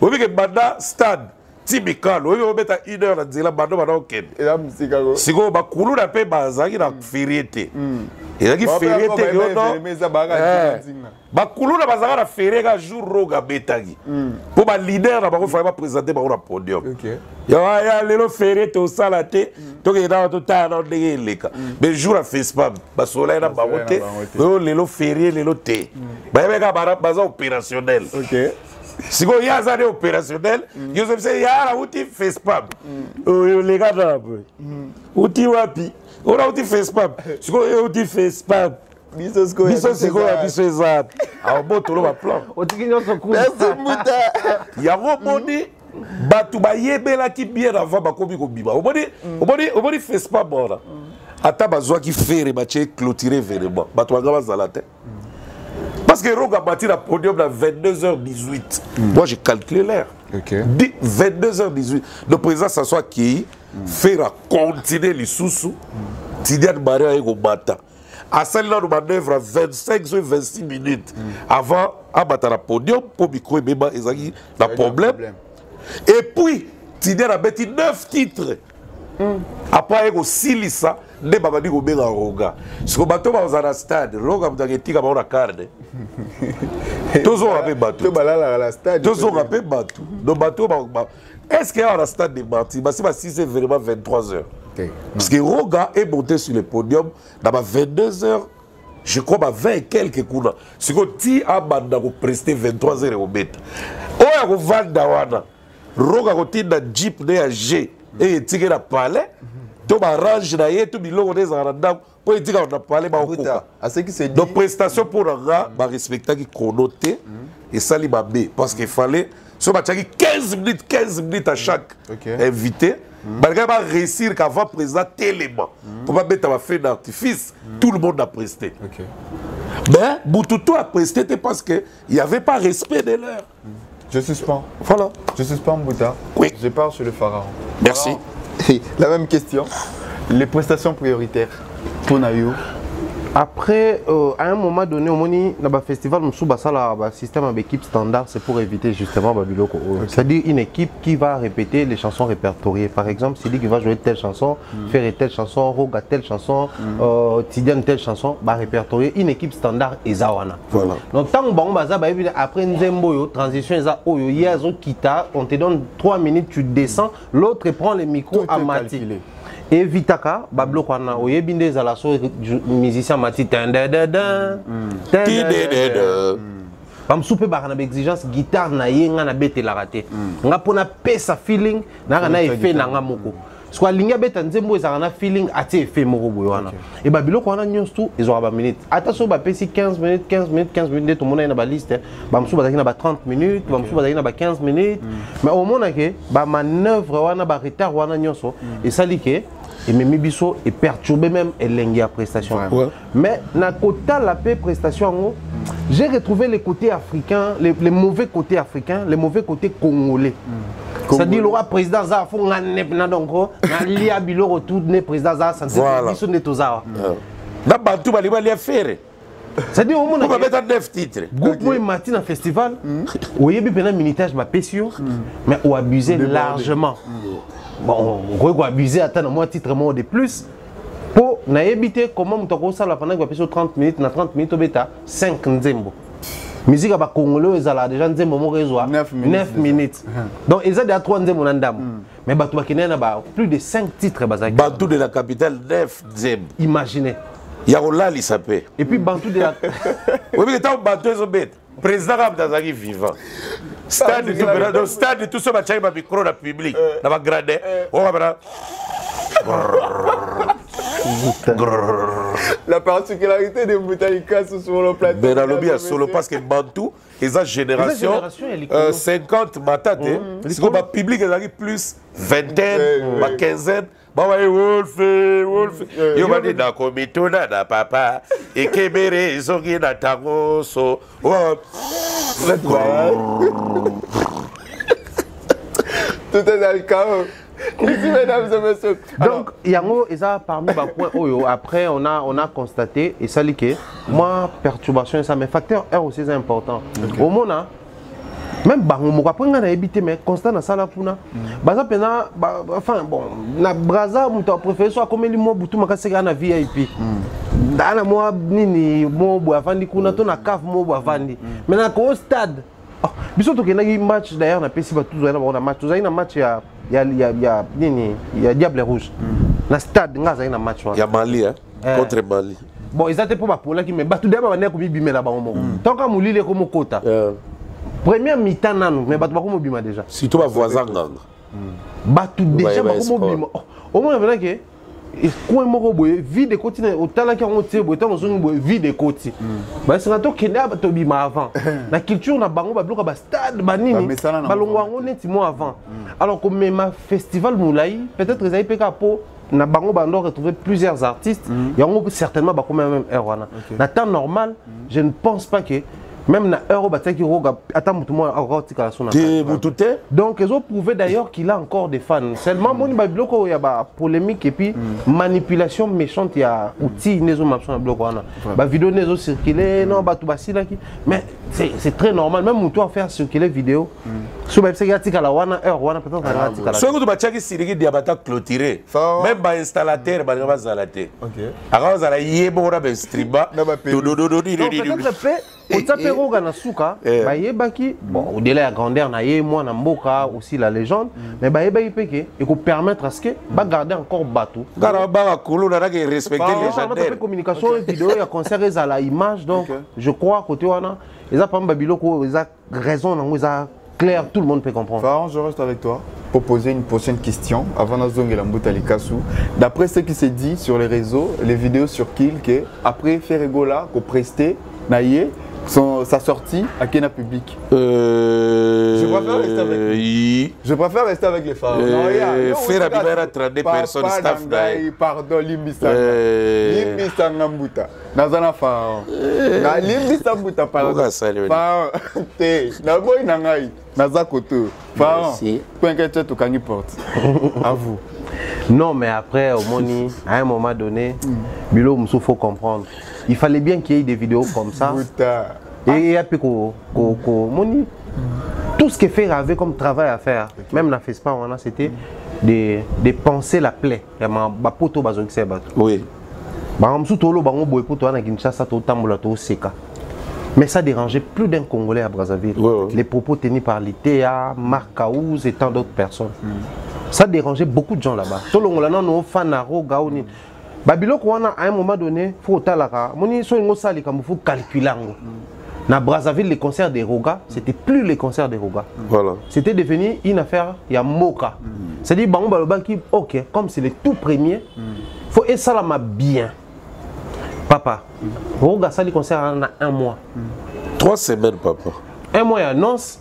Oui que banda stade Timikal, oui, on met à 1h dans le bando, ok. Et là, c'est quoi? Si on va couler la paix, bazaki na fériété. Et là, qui fériété, non? Ba couler la bazaka na fériété, jour roga betagi. Pour ma leader, on va faire présenter par un podium. Ya lelo fériété au salaté, donc il y a tout temps dans les cas. Mais jour à FacePam, ba soleil na baroté, lelo férié, lelo té. Ba yaka baza opérationnel. Si vous avez un opérationnel, vous avez dit que outil FacePam. Les gars, outil wapi. On a outil FacePam. Si vous avez outil FacePam, biso ezap. Alors bon, tout le monde plan. Il y a un moni, batu ba yebela ki bien avant bakomi ko biba. Oboni FacePam bora. Ata bazwa ki faire match clôturer vraiment. Batu ngaba zalate. Parce que Roga bâti le podium à 22h18. Moi, j'ai calculé l'heure. 22h18. Le président s'assoit qui fait continuer les sous-sous. Tidiane Maria et Gobata. À celle-là, nous manœuvre à 25 ou 26 minutes avant d'abattre le podium pour micro et même ils ont problème. Et puis, Tidiane a bâti 9 titres. Après, il y a aussi Lisa. Ne baba di ko benga Roga. Siko bato ba ozana stade, Roga mutake tika ba ona carte. Tozo rapé bato. To balala la stade. Tozo rapé bato. Do bato ba est-ce qu'il y a un stade de Marty? Bah si c'est vraiment 23h. Parce que Roga est monté sur le podium dans 22h. Je crois bah 20 et quelques coups. Siko ti abanda ko prester 23h au bête. Oya ko vanda wana. Roga ko tinda jeep ne ya G et tike na palais. Donc, arrange d'ailleurs tout le monde est en train pour dire qu'on a parlé de donc prestation pour un gars respecter qui connoté et ça li babé parce qu'il fallait sur 15 minutes à chaque invité malgré va réussir qu'avant président tellement pour pas mettre un feu d'artifice tout le monde a presté mais Boutoutou a presté parce que il n'y avait pas respect de l'heure. Je suspends. Voilà. Je suspends Bouta. Oui. Je pars sur le pharaon. Merci. La même question. Les prestations prioritaires pour Nayo. Après, à un moment donné, on a un festival, on a un système d'équipe standard, c'est pour éviter justement Babiloko. C'est-à-dire une équipe qui va répéter les chansons répertoriées. Par exemple, c'est dit qu'il va jouer telle chanson, faire telle chanson, Roga telle chanson, Tidiane telle chanson, va répertorier une équipe standard et Zawana. Voilà. Donc, tant que après Nzemboyo, transition, on te donne 3 minutes, tu descends, l'autre prend le micro à Mati. Et Vitaka, Bablo Kwana, Oyebinde Zalaso, musicien Mati, Bam soupe barana exigence guitare na yenga na bete la raté. Nga pona pesa feeling na na effet na nga moko. Soit ligne beta nzembo ezana feeling ati effet moko boyana. Et babilo kwana nyonso ezo ba minutes. Attention ba pesi 15 minutes tout le monde na ba liste. Bam soupe bazaki na ba 30 minutes, bam soupe bazaki na ba 15 minutes. Mais au moment que ba manœuvre wana ba retard wana nyonso et ça li que et même biso et perturbé même et lengi à prestation. Mais na kota la paix prestation j'ai retrouvé les côtés africains, les mauvais côtés africains, les mauvais côtés congolais. C'est-à-dire le président Zaha faut ngane donc lia bilo retour né président Zaha santé biso ne tozawa. Na bantu bali bali faire. C'est-à-dire au monde on va mettre 9 titres. Groupe moi matin en festival, oyebi pena minutage ba pesio mais on abusé largement. Bon, on va abuser à un titre moins de plus pour éviter comment on peut ça pendant que 30 minutes, 30 minutes au bêta 5 nzembo. musique à Congolais ils ont déjà 9 minutes donc ils ont déjà 3 nzembo na ndambo mais bato bakine na plus de 5 titres bazaki Bantou de la capitale 9 nzembo imaginez Yarolali sapé et puis Bantou de la oui mais tant Bantou ils ont bête président Abdazaki vivant stade tout ce match avec micro na public na ba gradé on va la particularité de Moutalika sur le plateau. Mais dans le bien solo parce que Bantou, ils ont génération 50 matate. C'est comme le public ils ont plus vingtaine, quinzaine. Wolf. Yo va dire na komito na papa et kebere ils ont gagné na tango so. Tout est dans le chaos. Ici, mesdames et messieurs. Donc, Yango, ils ont parmi les points. Après, on a constaté, et ça dit que moi, perturbation, ça, mais facteur R aussi c'est important. Au moment, même si on a habité, mais constant dans la puna. Enfin, bon, na braza, on a préféré soit comme les mots, tout le monde a VIP. Dans la mois, ni mo boavandi, kuna to na cave mo boavandi. Maintenant, au stade, biso to kena un match d'ailleurs na pesi ba tout na match, tout na match il y a Diable Rouge. Na stade nga za na match il y a Mali contre Mali. Bon, ils étaient pour pour là qui mais ba tout d'abord na ko bimé là ba mo. Tant que mulile ko mokota. Première mi-temps nanu mais ba to ba ko bima déjà. Surtout ba voisin nganga. Ba tout déjà ba ko bima. Au moins maintenant que et quoi moko boye vie de côté au talent qui on tire boye tant on boye vie de côté bah c'est nato kenda to bima avant la culture na bango ba bloka ba stade ba nini ba longwa on neti mo avant alors comme ma festival moulai peut-être ils avaient peka po na bango ba ndo retrouver plusieurs artistes et on certainement ba comme même erwana na temps normal je ne pense pas que même na euro bataki roga attends tout moi encore tika son donc ils ont prouvé d'ailleurs qu'il a encore des fans seulement moni ba bloko ya ba polémique et puis manipulation méchante ya outil nezo mapson bloko wana ba vidéo nezo circuler non ba tout basila qui mais c'est très normal même muto à faire circuler vidéo so ba tika tika la wana heure wana peut-être na tika la so ko to bataki sirigi diabata clôturer même ba installateur ba ba zalaté alors zala yebo na ba streamer au tapé roga na suka ba yebaki bon au-delà la grandeur na ye moi na mboka aussi la légende mais ba yebaki peke et ko permettre à ce que ba garder encore bateau gara ba kulu na que respecter les gens communication vidéo ya concert à la image donc je crois côté wana ils a pas babiloko ils a raison non ils a clair tout le monde peut comprendre. Faran, je reste avec toi pour poser une prochaine question avant Nazong et la Moutalikasu. D'après ce qui s'est dit sur les réseaux, les vidéos sur Kill que après Ferregola qu'on prestait naïe sa sortie à Kena public. Je préfère rester avec les femmes. Faire la première 32 personnes staff. Pardon, Limbisanga Mbuta. Nazana Faran. Na Limbisanga Mbuta pardon. Faran. Te. Na boy nangai. Nazakoto. Faran. Point que tu kangi porte. À vous. Non, mais après, au Moni, à un moment donné, Bilo Moussou, faut comprendre. Il fallait bien qu'il y ait des vidéos comme ça. Et après, Moni, tout ce que fait avait comme travail à faire, même la FESPA, c'était de penser la plaie. Oui. Mais ça dérangeait plus d'un Congolais à Brazzaville. Les propos tenus par l'ITA, Marc Kaouz et tant d'autres personnes. Ça dérangeait beaucoup de gens là-bas. Solo ngolana no fanaro gaoni. Babilo kwana à un moment donné, faut talaka. Moni so ngo sali comme faut calculer ngo. Na Brazzaville les concerts des Roga, c'était plus les concerts des Roga. Voilà. C'était devenu une affaire ya moka. C'est-à-dire bango baloba qui OK, comme c'est le tout premier, faut et ça la bien. Papa. Roga sali concert en un mois. 3 semaines papa. Un mois annonce,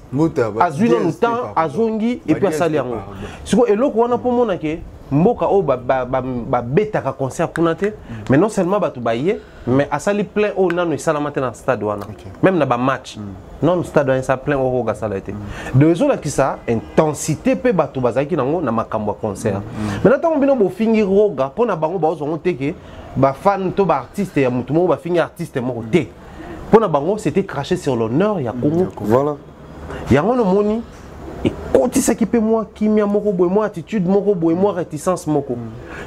Azuno nous temps, Azongi et puis à Saliango. Et l'autre, on a pour mon que Mboka o ba bêta ka concert pour nate, mais non seulement ba tout bailler, mais à Sali plein au nan no sala matin dans stade wana. Même na ba match. Non stade wana ça plein au roga sala été. Deux là qui ça intensité pe ba tout bazaki nango na makambo concert. Maintenant tant bino bo fingi roga pour na bango ba ozongo teke ba fan to ba artiste ya mutu mo ba fingi artiste mo te. Pour na bango c'était craché sur l'honneur ya Congo. Voilà. Ya ngono moni et quand il s'équipe moi qui m'a moko boy moi attitude moko boy moi réticence moko.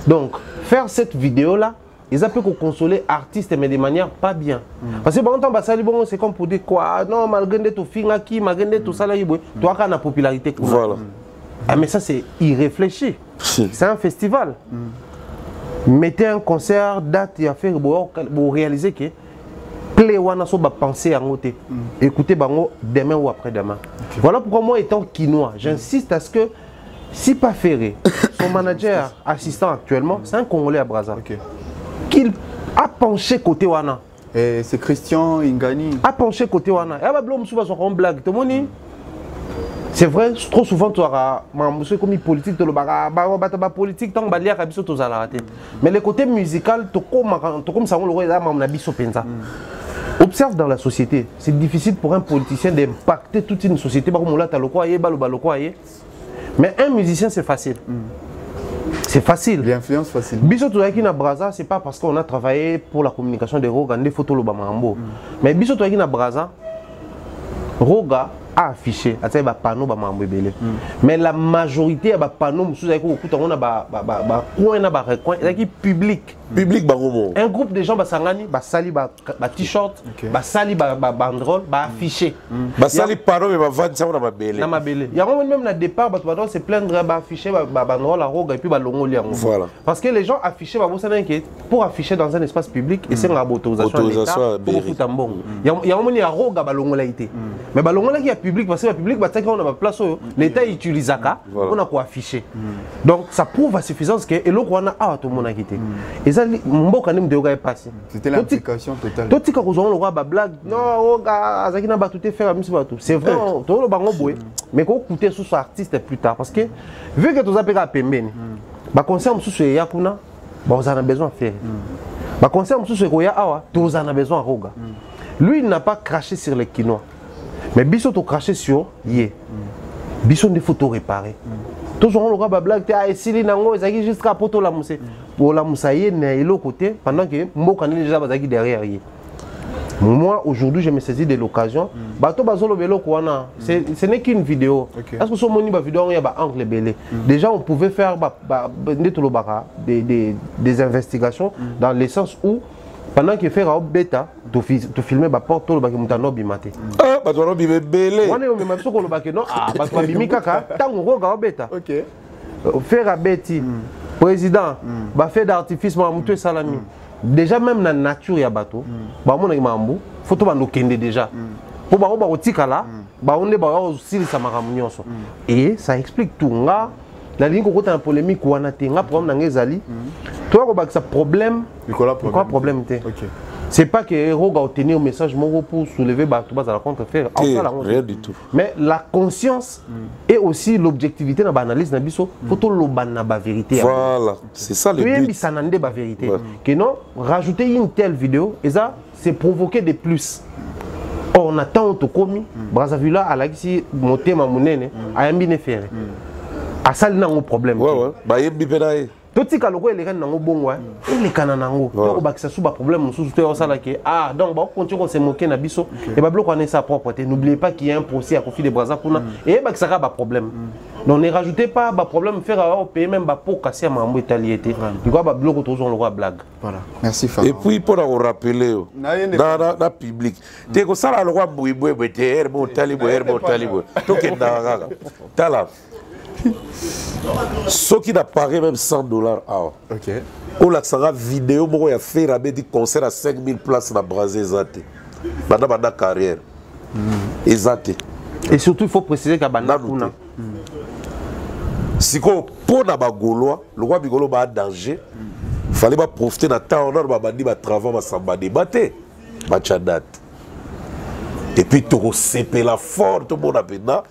Donc faire cette vidéo là ils ont pu consoler artistes mais de manière pas bien. Parce que bon temps bon c'est comme pour dire quoi non malgré tout fingaki malgré tout ça là tu as la popularité. Voilà. Ah mais ça c'est irréfléchi. C'est un festival. Mettez un concert date et affaire pour réaliser que clé wana so ba penser en côté. Écoutez bango demain ou après-demain. Voilà pourquoi moi étant quinois, j'insiste à ce que si pas Ferré, son manager assistant actuellement, c'est un Congolais à Brazza. Qu'il a penché côté wana. Et c'est Christian Ingani. A penché côté wana. Et bah blom souvent son blague. Tout le monde. C'est vrai, trop souvent tu auras monsieur comme politique tu le ba politique tant balia ka biso to zala raté. Mais le côté musical to comme ça on le voit na biso penza. Observe dans la société, c'est difficile pour un politicien d'impacter toute une société comme là ta le croyez ba le croyez. Mais un musicien c'est facile. C'est facile. L'influence facile. Biso toyaki na Brazza, c'est pas parce qu'on a travaillé pour la communication de Roga des photos le bamambo. Mais biso toyaki na Brazza, Roga a affiché, a des panneaux bamambo belé. Mais la majorité a panneaux musuza ko kuta on a ba coin na ba recoin, c'est public. Public bangomo. Un groupe de gens ba sangani, ba sali ba t-shirt, ba sali ba banderole, ba affiché. Ba sali panneau mais ba vendre ça on a ba belé. Na ma belé. Ya même na départ ba se plaindre ba afficher ba banderole à Roga et puis ba longo liango. Voilà. Parce que les gens affichaient ba bosana que pour afficher dans un espace public et c'est une autorisation pour foutre en bon. Ya moment ya Roga ba longo laité. Mais ba longo là qui est public parce que le public ba taka on a ba place l'état utilise ça on a quoi afficher. Donc ça prouve à suffisance que et l'autre on a tout le monde a quitté. Et ça mboka nem de Roga est passé. C'était l'implication totale. Tout tika ko zo ba blague non Roga azaki na ba tout faire miss ba tout. C'est vrai to lo bango boy mais ko coûter sous artiste plus tard parce que vu que tous appels pembeni ba concert mususu ya kuna ba on a besoin de faire. Ba concert mususu ko ya awa tous en a besoin Roga. Lui il n'a pas craché sur les Quinois. Mais biso to craché sur yé. Biso des photos réparées. Tous on le ba blague ta esili nango ezaki jusqu'à poto la mousse. Pour la moussaïe n'est l'autre côté pendant que mboka ni déjà bazaki derrière yé. Moi aujourd'hui je me saisis de l'occasion. Bato bazolo belo kwana. Ce n'est qu'une vidéo. Est-ce que ce moni ba vidéo il y a ba angle belé. Déjà on pouvait faire des investigations dans le sens où pendant que faire un bêta tu filmer ba porte to le ba mutano bimate. Ah ba to no bibe belé. On est au même soko le ba que non ah ba to bimika ka tango roga bêta. OK. Faire à bêti. Président ba fait d'artifice ma mutu salami. Déjà même dans la nature ya bateau ba mona mambu photo ba ndokende déjà pour ba ba otika là ba onde ba aussi ça maramu nyonso et ça explique tout nga la ligne ko kota polémique wana te nga problème na ngezali toi ko ba que ça problème quoi problème te c'est pas que Roga a obtenu un message pour soulever bateau ba la contre-faire rien du tout mais la conscience et aussi l'objectivité dans l'analyse na biso photo loba na ba vérité voilà c'est ça le but ça nande ba vérité que non rajouter une telle vidéo et ça c'est provoquer des plus on attend to komi Brazzaville à la qui motema munene ayambi ne faire à ça n'a un problème ouais ba yembi penae tout ce que les gens n'ont pas il est cananango donc bah que ça sous bas problème sous tout ça là qui ah donc bah continue on se moquer na biso et bah bloc on est sa propreté n'oubliez pas qu'il y a un procès à conflit de Brazza pour et bah que ça va problème donc ne rajoutez pas bah problème faire au pays même bah pour casser ma mambo italiété du coup bah bloc autour on le voit blague voilà merci Fabien et puis pour nous rappeler dans public tu que ça le roi bouboué bete herbo talibo tout que dans tala ce qui n'apparaît même $100 ok ou la sera vidéo moi a fait un concert à 5000 places dans Brazza zate banda carrière ezate et surtout il faut préciser qu'à Banakuna si ko pour na bagolois le roi bigolo ba danger fallait pas profiter na temps on ba bandi ba travail ba samba débattre ba date et puis to CP la fort tout le monde a pena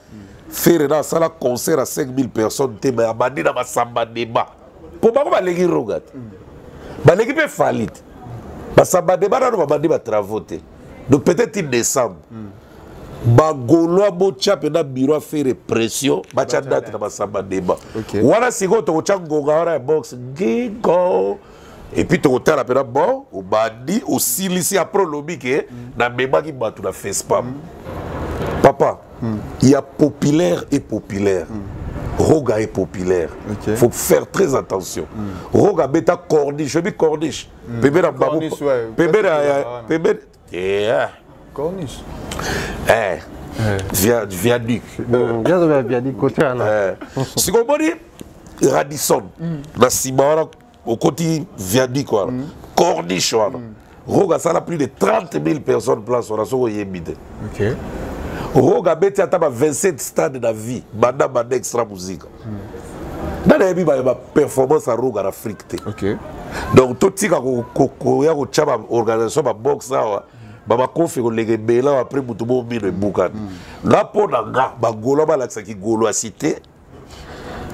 faire dans ça concert à 5000 personnes te mais abandi na basamba débat pour ba ko ba legi rogat ba legi pe falit basamba débat na ba bandi ba travaux te donc peut-être in décembre ba goloa bo chape na bureau à faire pression ba cha date na basamba débat wana siko to changonga wana box gigo et puis to tala pena bon au bandi aussi ici après lobby que na mema ki batu na face spam papa il y a populaire et populaire Roga est populaire. Il faut faire très attention. Roga beta corniche, je dis corniche. Bébé na babu. Bébé na bébé. Corniche. Viaduc. Viaduc côté là. Si vous voulez Radisson, na Simara au côté Viaduc quoi. Corniche quoi. Roga ça a plus de 30 000 personnes place on a so yebite. OK. Roga beti ataba 27 stades de vie, banda extra musique. Dans les performance à Roga en Afrique. OK. Donc tout tika ko ya ko chaba organisation ba boxe là, ba kofi ko lege bela après mutubo mino bukan. Là pour nga ba golo ba laksa ki golo a cité.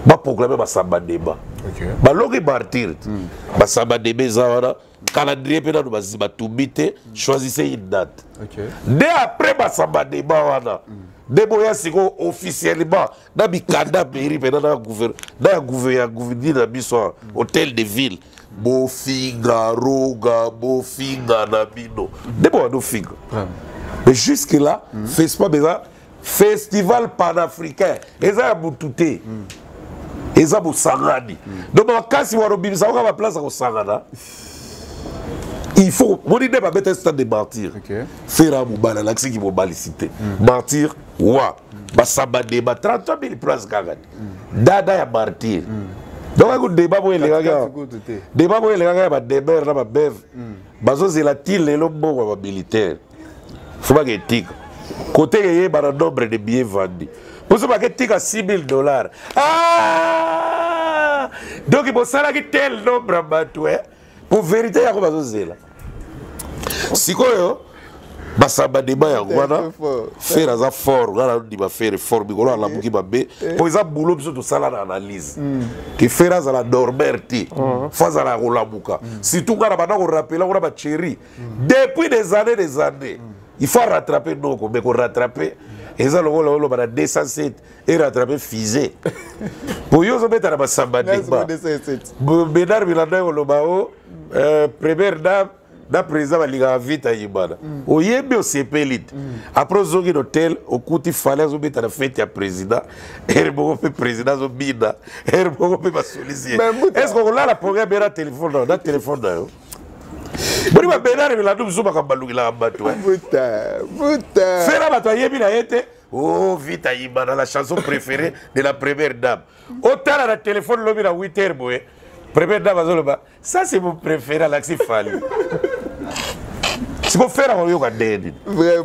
Ba proclamer ba samba débat. OK. Ba logi partir. Ba samba débat za calendrier pena no baziba tubite choisissez une date. OK. Dès après ba samba débat wana. Dès boya siko officiellement na bikanda mairie pena na gouverner na biso hôtel de ville. Bofinga Roga Bofinga na bino. Dès boya no finga. Mais jusque là, festival panafricain. Eza butute. Eza busangani. Donc kasi warobimisa ka ba place ko sangana. Il faut, mon idée va mettre un stade de martyr. Faire un moubala, l'accès qui m'a cité. Martyr, ouah, basaba débat, 30 000 places gagné. Dada ya martyr. Donc, un débat pour les gars. Débat pour les gars, bah débat, là, bah bev. Bazo c'est la tille, les lobos, bah militaire. Faut pas que tic. Côté il y a un nombre de billets vendus. Pour ça, que tic à $6,000. Ah! Donc, il faut ça qui tel nombre à batoué. Pour vérité, il y a quoi là. Si quoi, basaba débat ya wana faire as fort, wana di ba faire fort, bigolo ala muki babe. Pour ça boulot biso to sala na analyse. Qui faire as la dormerti, faza la rolabuka. Si tout kana bana ko rappeler on ba chéri. Depuis des années, il faut rattraper non ko, mais ko rattraper. Et ça le ba 207 et rattraper fisé. Pour yo so mettre na basaba débat. Bédar bilanda ko bao première dame da président va liga vite ayibana oyembe osepelite après zogi d'hôtel okuti falaise au mettre la fête ya président herbo pe président zo bida herbo pe basolicier est-ce qu'on a la programme era téléphone dans téléphone là boni ba benare bila dum zuba kambalukila bato buta fera bato yebi na yete oh vite ayibana la chanson préférée de la première dame autant la téléphone lobi na 8h boy. Première dame azoloba, ça c'est mon préféré à l'accès Fali. Si vous faites un royaume à Déni. Vraiment.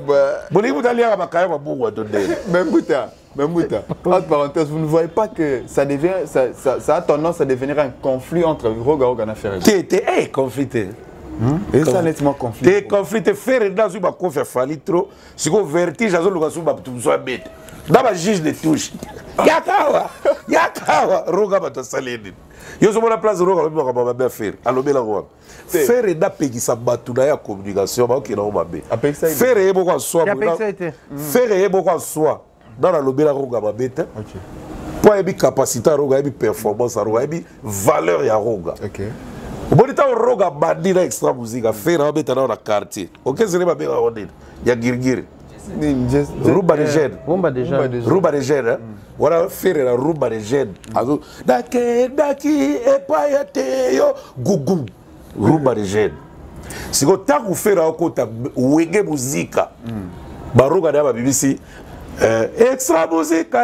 Vous voulez aller à Makaï ou à Bourg à Déni. Même Bouta. Entre parenthèses, vous ne voyez pas que ça a tendance à devenir un conflit entre Roga et Ganafer. T'es conflité. Et ça nettement conflit. T'es conflité. Faire dans une confiance Fali trop. Si vous vertige, vous avez tout ça bête. Dans ma juge de touche. Yakawa. Roga va te saler. Yo sommes la place de Roga, on va bien faire. Alors, bien la faire et d'appeler sa batouna ya communication, qui n'a pas bien. Faire et beaucoup en soi. Faire et beaucoup en soi. Dans la lobby la Roga va bête. Pour une capacité à Roga, une performance à Roga, une valeur à Roga. Au bon temps, Roga bandi na extra musique, faire un bête dans le quartier. Ok, c'est pas bien à on dit. Il y a Girgir. Rumba de jeunes. Rumba de jeunes. Voilà, faire la rumba de jeunes. Daki, epayate yo, gougou. Rumba de jeunes. Si vous avez fait un côté, wenge musique. Baroga d'aba BBC. Extra musique,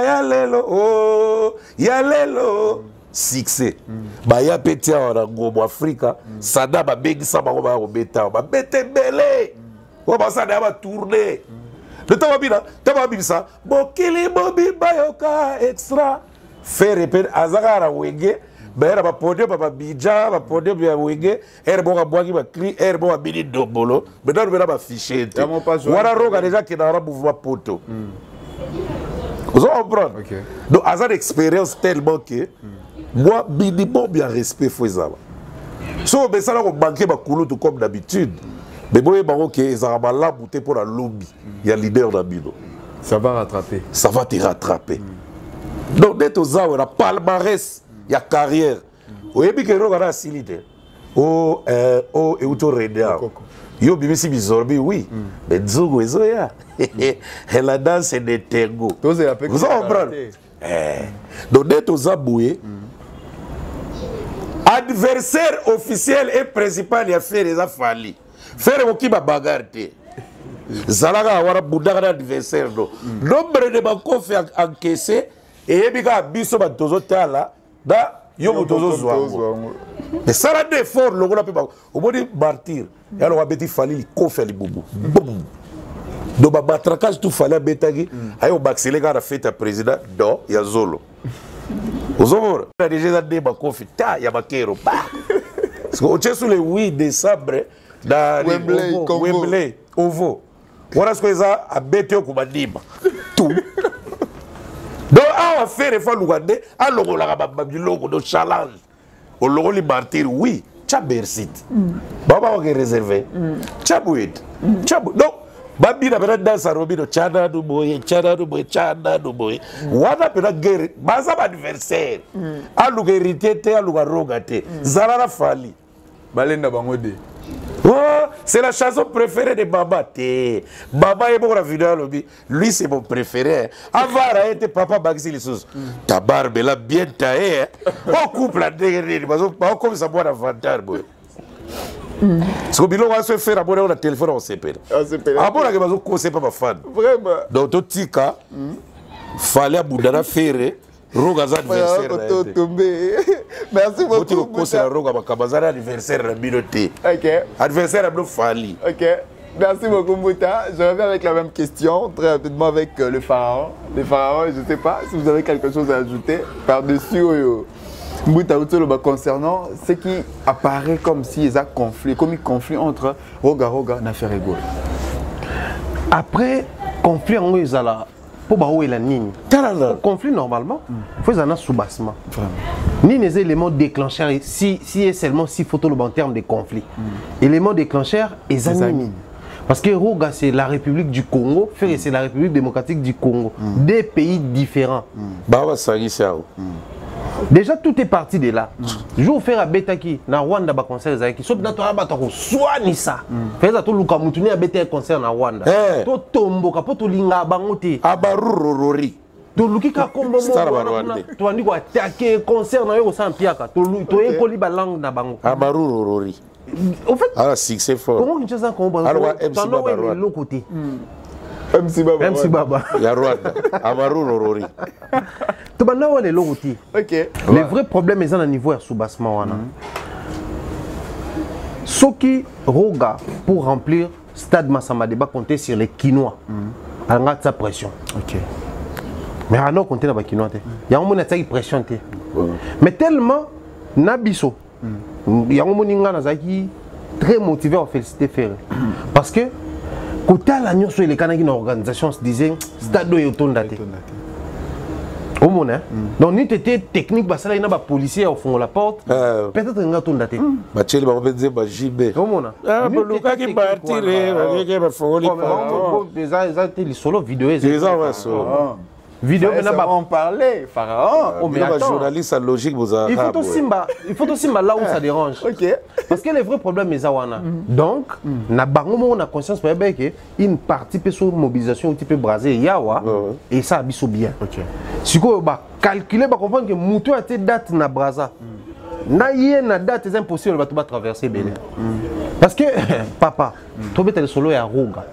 yalelo. Succès. Baya petit en Angomo Africa. Sada ba begi sama ba robeta. Ba bete belé. On va ça d'aba tourner. Le temps va bien ça. Bokili bobi bayoka extra. Faire répéter azagara wenge. Bera ba podium ba bija ba podium ya wenge. Herbo ba boagi ba cri herbo ba bini dobolo. Maintenant bera ba fichier. Wara roga déjà qui dans mouvement poto. Vous comprenez? Donc azar expérience tellement que moi minimum bien respect faut ça. So ben ça là on manquait ba koulou tout comme d'habitude. Mais bon, ils ont la bouteille pour la lobby. Il y a leader d'Abino. Ça va rattraper. Ça va te rattraper. Donc, dès que tu as la palmarès, il y a carrière. Au début, il y a la silide. Oh, et où tu regardes. Yo, BBC Bizorbi, oui. Mais Zogo, et la danse est des tango. Vous comprenez? Donc dès aux aboués, adversaire officiel et principal, il y a fait les affaires. Faire qui va bagarre. Zalaga awara bundaka adversaire no. Nombre de banco fait encaisser et ebika biso ba tozo tala da yo tozo zwango. Mais ça a des efforts le gona pe ba. Au bout de martyr, ya lo abeti fali ko fait li bubu. Do ba batraquage tout fallait betagi ayo baxele ga fête président do ya zolo. Ozomora déjà des banco fait ta ya bakero ba. Parce que au sur le 8 décembre dans Wembley Ovo. Voilà ce que ça a bêté au Koumadiba. Tout. Donc, on va faire les fois l'Ougandais, à l'Ogo la Babiloko de challenge. Au Logo les martyrs, oui, Tchabersit. Baba on est réservé. Tchabouit. Donc, Babi n'a pas dans sa robe de Tchana du Boye, Tchana du Boye, Tchana du Boye. Wana pena guerre, baza adversaire. À l'Ogo hérité, à l'Ogo rogate. Zara Fali. Balenda Bangode. Oh, c'est la chanson préférée de Baba. Baba est bon la vidéo lobby. Lui c'est mon préféré. Avant a été papa Bagsi les choses. Ta barbe là bien taillée. On coupe la dégaine parce que comme ça boit avantage boy. Ce que Bilo va se faire abonner au téléphone on s'appelle. Ah bon là que bazo conseil pas ma fan. Vraiment. Donc tout tika fallait abundana faire. Roga za adversaire merci beaucoup. C'est la roga bakabazara adversaire na biloté. OK. Adversaire a fali. OK. Merci beaucoup Mouta. Je reviens avec la même question très rapidement avec le pharaon. Le pharaon, je ne sais pas si vous avez quelque chose à ajouter par-dessus Mouta concernant ce qui apparaît comme si il y a conflit, comme un conflit entre Roga et Ferrego. Après conflit en Izala. Pour baouer la nini. Conflit normalement, il faut un sous-bassement. Ni les éléments déclencheurs, si est seulement si photos en termes de conflit. Éléments déclencheurs, et amis. Parce que Roga c'est la République du Congo, Ferré c'est la République démocratique du Congo. Deux pays différents. Déjà tout est parti de là. Je vais faire à Betaki, na Rwanda ba concert Zaki. Sauf dans toi ba to soigner ça. Fais ça tout luka mutuni à Betaki concert na Rwanda. To tombo ka poto linga bangote. Abarurorori. To luki ka kombo mo. To andi ko attaquer concert na yo sans piaka. To ekoli ba langue na bango. Abarurorori. En fait, alors c'est fort. Comment une chose en combat? Alors MC Baba l'autre côté. MC Baba. La Rwanda. Abarurorori. Tu vas voir les lots. Ok. Les vrais problèmes sont au niveau de sous-bassement. Ce qui Roga pour remplir Stade Massamba débat compter sur les Quinois. On a sa pression. Ok. Mais on a compté dans les Quinois. Il y a une pression. Mais tellement Nabiso. Il y a un qui très motivé à féliciter Ferré. Parce que quand l'agneau sur les canaux d'une organisation se disait Stade de Yotondate. Au monde, donc ni t'étais technique, bah ça là il y a des policiers au fond de la porte. Peut-être qu'il y a un tour d'attente. Bah tu vas me dire bah JB. Au monde. Ah bah Lucas qui va tirer, qui va faire les pas. Déjà les solo vidéo. Déjà ouais solo. Vidéo maintenant on parlait pharaon. Mais un journaliste à logique vous a. Il faut aussi là où ça dérange. OK. Parce que les vrais problèmes est zawana. Donc na bango on a conscience que une partie peut sur mobilisation type brasé yawa et ça abisso bien. OK. Si ko ba calculer ba comprendre que mutu a été date na braza. Na yé na date c'est impossible ba traverser belé. Parce que papa, to bete solo ya Roga.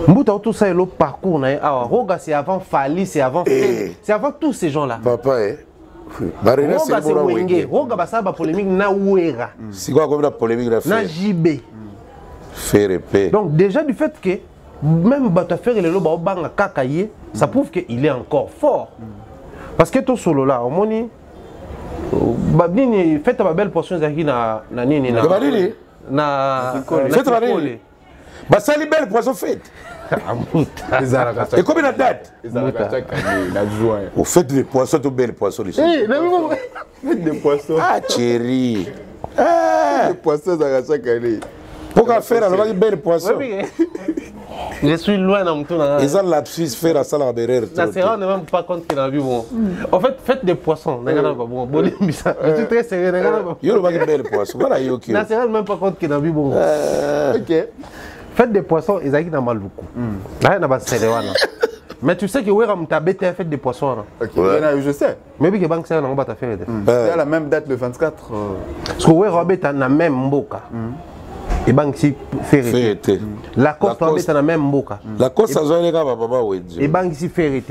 Mbouta tout ça et le parcours Roga c'est avant Fali, c'est avant tous ces gens là. Papa Roga c'est Wenge. Roga ça ba polémique na Ouera. C'est quoi comme la polémique là na JB. Faire donc déjà du fait que même Bata faire le loba banga kakaye, ça prouve qu'il est encore fort. Parce que tout solo là, au moni babini fait ta belle portion zaki na nini na. Na fait ta belle. Bah ça les belles poissons faites. Et combien de date? Au fait des poissons, de belles poissons. Des poissons. Ah chérie. Des poissons à chaque année. Pourquoi faire alors des belles poissons? Je suis loin dans mon tour. Ils ont lapsus faire à ça la berère. C'est vrai, on n'est même pas compte qu'il a vu bon. En fait, faites des poissons. Je suis très sérieux. Il y a des belles poissons. Voilà, il y a c'est même pas compte qu'il a vu bon. Ok. Faites des poissons, ils ont mal beaucoup. Là, il y a pas de Mais tu sais que Wera Moutabete a fait des poissons. Ok, je sais. Mais oui, que banque ça n'a pas fait. C'est à la même date, le 24. Parce que Wera Moutabete na même mboka. Et banque si ferré. La Coste Moutabete na même mboka. La Coste a joué les gars papa Wedjo. Et banque si ferré.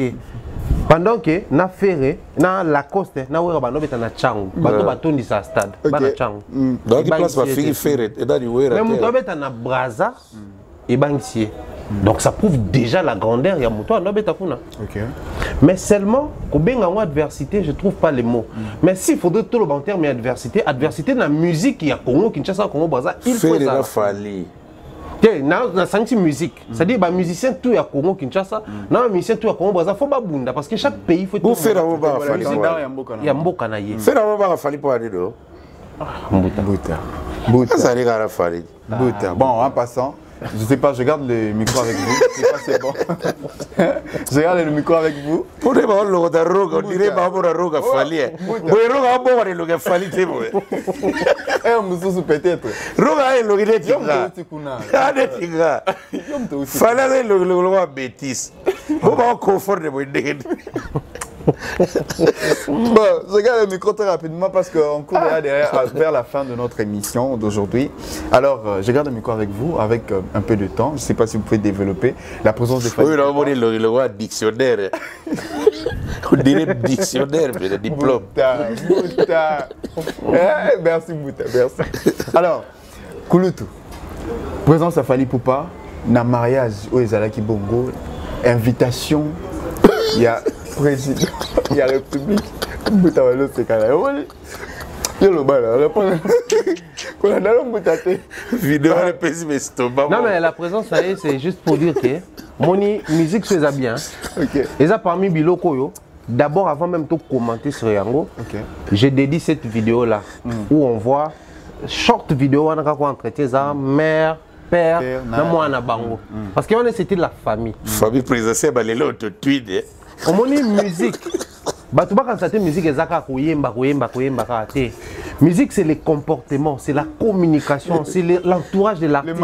Pendant que na ferré, na la Coste, na Wera Moutabete na Changu. Bato batondi sa stade. Bana Changu. Donc il place ma fille ferré. Et dans du Wera. Mais Moutabete na Braza. Et banque si. Donc ça prouve déjà la grandeur, il y a moto à Nobetafuna. Mais seulement, quand il y a adversité, je ne trouve pas les mots. Mais s'il faudrait tout le bon terme adversité, adversité dans la musique, il y a Congo, Kinshasa, Congo, Braza, il faut ça. Dans la musique, c'est-à-dire les musiciens tout à Congo, Kinshasa, dans les musiciens tout à Congo, Braza, il faut pas bunda parce que chaque pays faut tout. Faire un moment à il y a Mboka na ye. Faire un moment à Fali pour aller là. Bouta. Ça arrive à Fali. Bouta. Bon, en passant. Je sais pas, je garde le micro avec vous. Je sais pas, c'est bon. Je garde le micro avec vous. Pour les gens, on dirait que la roga fali. Oui, roga bon, on est fali. Eh, peut-être. Roga est le tigre. Ah, le tigre. Fali est le bêtise. On va confort de mon Bon, je garde le micro très rapidement parce qu'on court vers la fin de notre émission d'aujourd'hui. Alors, je garde le micro avec vous, avec un peu de temps. Je ne sais pas si vous pouvez développer la présence de Fali. Oui, on va le roi dictionnaire. On dirait dictionnaire, mais le diplôme. Bouta. Merci, Bouta. Merci. Alors, Kouloutou, présence à Fali Poupa, na mariage au Ezalaki Bongo, invitation, il y a président, il y a République, Bouta Walo Sekala. Il y a le bal, on a dans le Boutate. Vidéo de pèse mes stomacs. Non, mais la présence, ça y est, c'est juste pour dire que mon musique, c'est ça bien. Et ça, parmi Biloko, d'abord, avant même de commenter sur Yango, j'ai dédié cette vidéo-là où on voit short vidéo, on a entretien ça, mère, père, moi, bango. Parce que c'était la famille. Famille présidentielle, elle est là, tout de suite. On moni musique. Batouba quand ça musique ezaka koyemba. Musique c'est les comportements, c'est la communication, c'est l'entourage de l'artiste.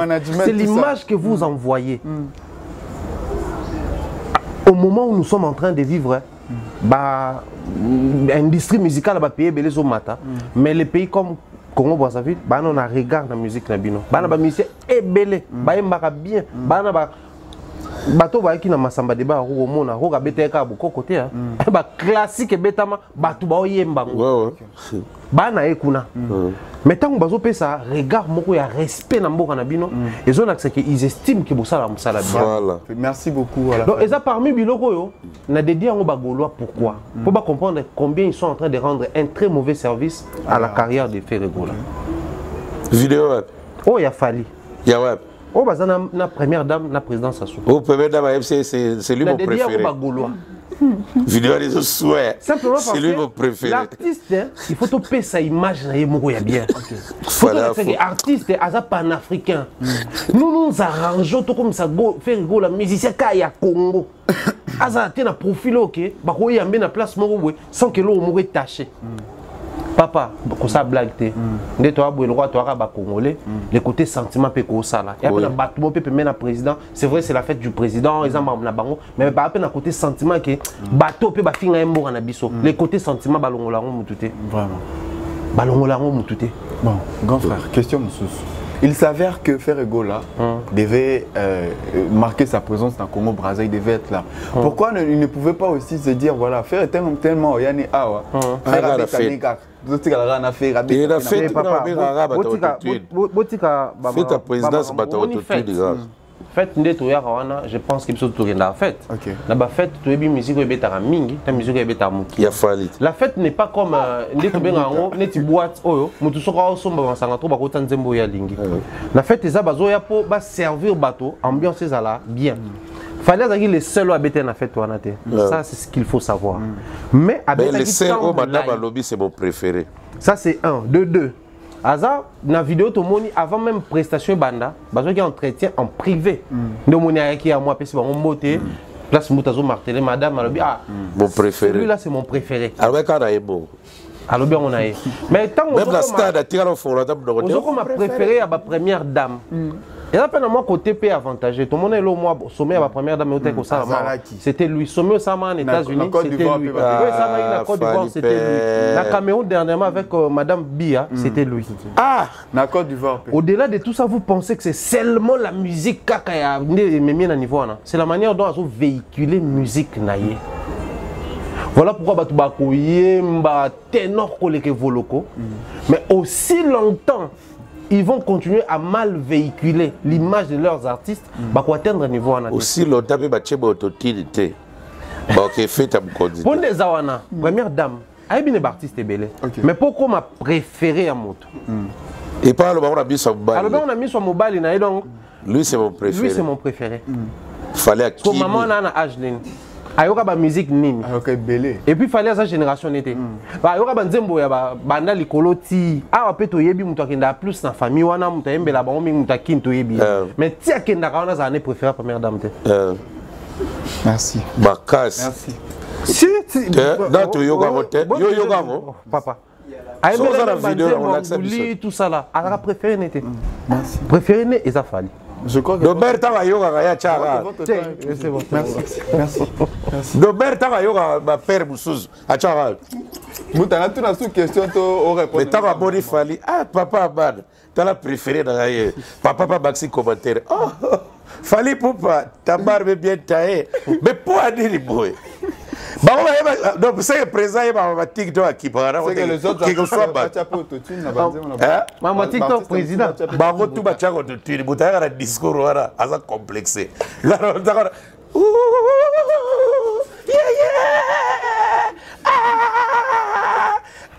C'est l'image que vous envoyez. Au moment où nous sommes en train de vivre, l'industrie musicale va payer belé au matin. Mais les pays comme Congo Brazzaville, on a regard la musique na bino. Ba musique est belé, ba bien, bato ba ki na masamba de ba ko mona ko ga beteka boko côté ba classique betama bato ba oyemba ba na ekuna mais tant bazo pesa regard moko ya respect na mboka na bino ezo na que ils estiment que bosala musala bien. Voilà. Merci beaucoup à la donc eza parmi biloko yo na dédié ngo ba gaulois pourquoi pour pas comprendre combien ils sont en train de rendre un très mauvais service à la carrière de Ferregola. Vidéo oh ya Fali ya web. Oh, bah, la première dame, la présidence à soi. Oh, première dame, c'est lui mon préféré. Vidéo des souhaits. Simplement c'est lui mon préféré. L'artiste, il faut payer sa image, il y a bien. L'artiste, il est panafricain. Nous nous arrangeons comme ça, faire la musicien Kaya Congo. Aza a un profil, ok, bah, il y a une place sans que l'eau soit tachée. Papa, comme ça blague te. Ndé toi le roi toi ba congolais, le côté sentiment pe ko sala. Et après battement pe mettre na président, c'est vrai c'est la fête du président, ils ont na bango, mais ba pe na côté sentiment que bateau pe ba finga mboka na biso. Le côté sentiment balongola ngo mutute. Vraiment. Balongola ngo mutute. Bon, grand frère, question monsieur. Il s'avère que Ferregola devait marquer sa présence dans Congo Brazzaville, il devait être là. Pourquoi il ne pouvait pas aussi se dire voilà, faire tellement yani awa, faire avec ta il a fait ta présidence, je pense qu'il faut tout la fête. La fête, tu es musique mingi, ta musique est la fête n'est pas comme une boîte, la fête est pour servir bateau, ambiance bien. Fallait dire les seuls à bêter la fête. Ça, c'est ce qu'il faut savoir. Mais les seuls au madame à lobby, c'est mon préféré. Ça, c'est un. De deux. Aza, dans la vidéo, avant même prestation banda, il y a un entretien en privé. Nous avons moi, place Moutazo Martelé, madame, mon préféré. Celui-là, c'est mon préféré. Alors, quand on a beau. Alors, bien, on a eu. Mais tant même la stade a tiré au fond, la dame de ma préférée à ma première dame. Et là, pendant moi, côté P avantagé, tout le monde est là, moi, sommet à la première dame, c'était lui. Sommet au Sama en États-Unis, c'était lui. Oui, la Côte d'Ivoire, c'était lui. La Cameroun, dernièrement, avec Madame Bia, c'était lui. Ah, la Côte d'Ivoire. Au-delà de tout ça, vous pensez que c'est seulement la musique qui a mis à niveau. C'est la manière dont ils ont véhiculé la musique. Voilà pourquoi ils ont ténor que voloko. Mais aussi longtemps, ils vont continuer à mal véhiculer l'image de leurs artistes pour atteindre un niveau. Aussi longtemps, ils vont autotité. Pour les Awana, première dame, elle est une artiste belé. Mais pourquoi ma préférée à moto? Et pas le on a mis son mobile. Alors on a mis son mobile, donc lui c'est mon préféré. Lui c'est mon préféré. Fallait que maman a une Ageline. Ayoka ba musique nini. Ayoka belé. Et puis fallait sa génération était. Ba ayoka ba nzembo ya ba banda likolo ti. Ah pe to yebi muto akenda plus na famille wana muto embela ba omi muto akinto yebi. Mais ti akenda ka wana za ne préféré première dame te. Merci. Bakas. Merci. Si dans to yoga vote. Yo yoga vo. Papa. Aïe la vidéo on l'accepte tout ça là. Alors préféré n'était. Merci. Préféré n'est ça fallait. Je crois que Robert Tava yoga ya chara. C'est bon. Merci. Merci. Robert Tava yoga ma père Boussouz a chara. Moutana tu n'as sous question to au répondre. Mais Tava boni fali. Ah papa bad. Tu l'as préféré dans la papa pas maxi commentaire. Oh fali papa ta barbe bien taillée. Mais pour dire boy. Donc c'est présent il va TikTok qui parle. C'est que les autres qui sont pas maman TikTok président. Bango tout ba chako de tiri butaka na discours wana asa complexé. Yeah yeah.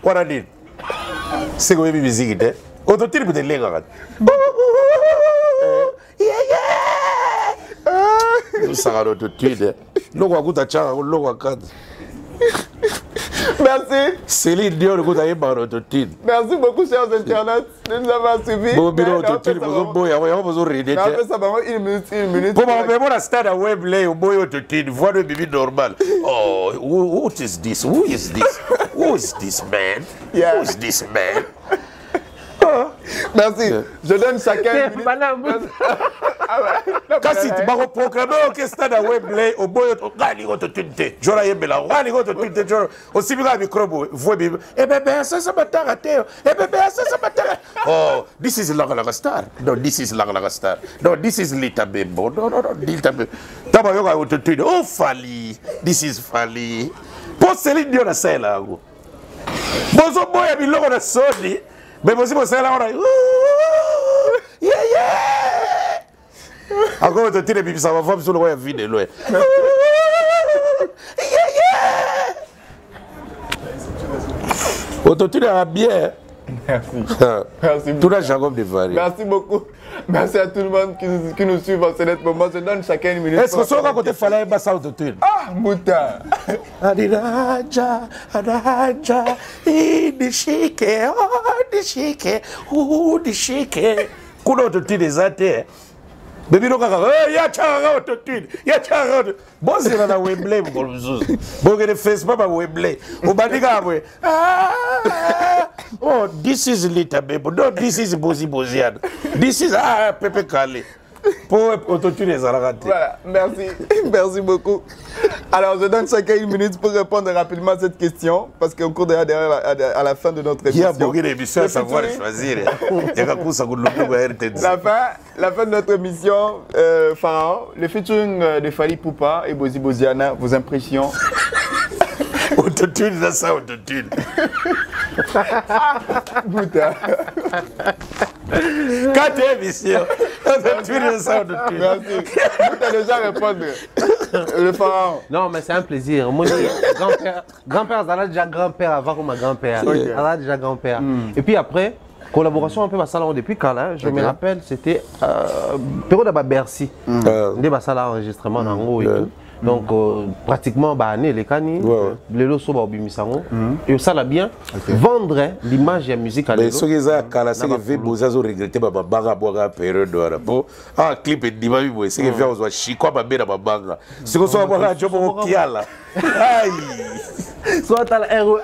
What I did. C'est quoi mes musiques de? Auto tiri bute lenga kat. Yeah yeah. Ça va auto tiri. Logo akuta chaka logo kat. Merci. Céline Dion, merci beaucoup, chers internautes, de nous avoir suivis. Bon, bureau de Tulle, vous avez une minute. Comment on va start à Webley au boy de Tulle, voix de bibi normal. Oh, what is this? Who is this? Who is this man? Who is this man? Merci. Je donne chacun une minute. Kasi tu vas programmer au stade à Webley au boy de Tulle. Jora yebela, rani go to Tulle. Aussi bien micro voix bibi. Eh bébé, ça m'a raté. Eh bébé, ça m'a raté. Oh, this is Laga Star. No, this is Laga Star. No, this is Lita Bembo. No, Lita Bembo. Taba yoga to Tulle. Oh, Fali. This is Fali. Pour Céline Dion na sela go. Bozo boy abi logo na sodi. Mais vous aussi, là, on a yeah, yeah! Encore, tu tires les bibis, ça va faire sur le roi vide. Yeah, yeah! Autotune à bien. Merci. Merci tout le jargon de varier. Merci beaucoup. Merci à tout le monde qui nous suit en ce moment. Je donne chacun une minute. Est-ce que ça va côté fallait pas ça autotune? Ah, Mouta. Adiraja, Dishike, Dishike, Dishike. Kuna autotune des athées. Baby no kaka, ya chara autotune, ya chara. Bon c'est là Webley pour le zoo. Bon que Facebook ba Webley. O bandika abwe. Oh, this is Lita Bembo. No, this is Bozian. This is Pepe Kale. Pour autotune les arrêter. Voilà, merci. Merci beaucoup. Alors, je donne chacun une minute pour répondre rapidement à cette question, parce qu'au cours à la fin de notre émission. Il y a beaucoup d'émissions à savoir choisir. La fin de notre émission, Pharaon, le featuring de Fali Poupa et Bozi Boziana, vos impressions? Autotune, ça, autotune. Putain. Quand tu es émission, autotune, ça, autotune. Merci. Vous t'as déjà répondu. Le Pharaon. Non, mais c'est un plaisir. Moi, grand-père, ça a déjà grand-père avant que ma grand-père. Ça a déjà grand-père. Et puis après, collaboration un peu à salon depuis quand là, je me rappelle, c'était période à Bercy. Des salon enregistrement en haut et tout. Donc pratiquement les cani les lots au bimisango et ça l'a bien vendre l'image de la musique à l'époque. Mais ce qui est quand c'est que vous regretter ma banga boga période là bon clip et dimabi boy c'est que vous chiko ba bera banga c'est que ça boga job au kiala aïe Soit à la RE.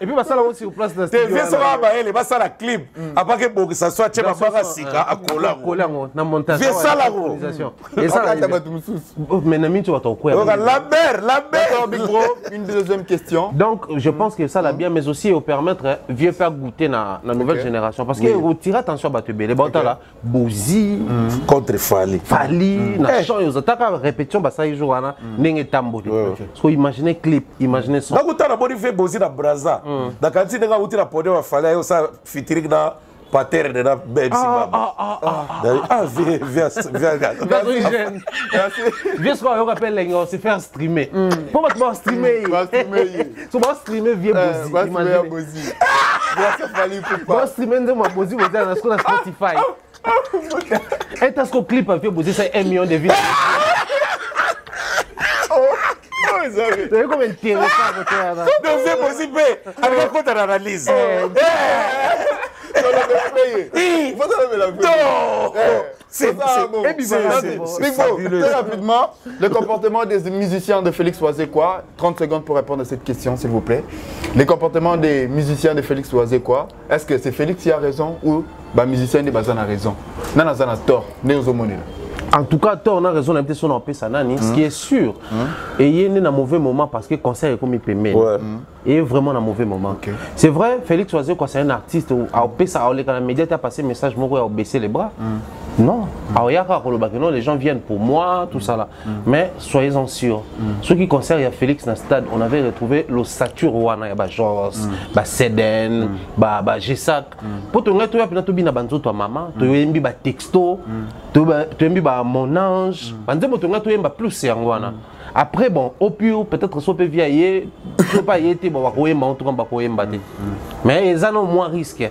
Et puis, ça là aussi sur place de studio. TV sera baélé, bah ça la clip. Après que bon que ça soit tchema banga sika à colango na montage. Viens ça là Et ça mais na mintu wato quoi. La mer. Big Bro, une deuxième question. Donc je pense que ça l'a bien mais aussi au permettre vieux faire goûter na nouvelle génération parce que retire attention ba te belé bota là Bozi contre Fali na chant yo zataka répétition ba ça y jour na ndenge tamboli. So imaginez clip, imaginez son. Donc tu as boni fait Bozi na Braza. Da kanti nga uti na pode wa Fali yo ça fitirik na pater de la bébé viens ce qu'on appelle les gars, c'est faire streamer. Pour moi streamer. So moi streamer vieux Bozi. Moi streamer de moi Bozi vous dans Spotify. Et est-ce qu'on clip avec Bozi c'est 1 million de vues. Vous avez combien de intéressant votre là. Donc c'est possible avec un compte d'analyse. C'est très rapidement, le comportement des musiciens de Félix Ouazekwa. 30 secondes pour répondre à cette question, s'il vous plaît. Les comportements des musiciens de Félix Ouazekwa, est-ce que c'est Félix qui a raison ou les musiciens de Bazan a raison? Non, on a tort. En tout cas, on a raison d'être sur notre Sanani, ce qui est sûr. Et il est dans un mauvais moment parce que le concert est comme il peut mettre. Il est vraiment dans un mauvais moment. C'est vrai, Félix Ouazekwa, c'est un artiste. Quand les médias ont passé un message, il a baissé les bras. Non. Les gens viennent pour moi, tout ça là. Mais soyez-en sûrs. Ce qui concerne Félix dans le stade, on avait retrouvé l'ossature Rwanda, il y a Jos, Seden, Gessac. Pour te mettre, tu as un maman, tu as un texto, tu as mon ange. Tu as plus c'est Rwanda. Après, bon, au pire, peut-être que tu vieillir, tu ne peux pas y être, mais ils ont moins risqué.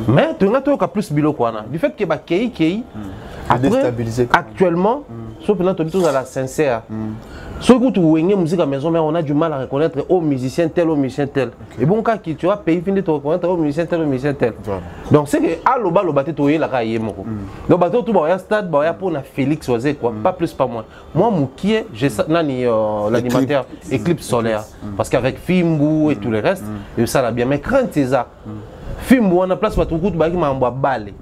Mais tu as plus de bilo. Du fait que Kei, actuellement, sauf que tu as la sincère. Ceux qui ont une musique à la maison, on a du mal à reconnaître aux musiciens tel, aux musiciens tel. Et bon, quand tu as payé, tu reconnaître aux musiciens tel, aux musiciens tel. Donc, c'est que à l'oba, le bateau, tu as la caille. Le bateau, tu as un stade, tu as pour Félix Ouazekwa, pas plus, pas moins. Moi, qui est, j'ai l'animateur Éclipse Solaire. Parce qu'avec Fimbu et tout le reste, ça l'a bien. Mais quand c'est ça, Fimbu, on a place, tu as un balle.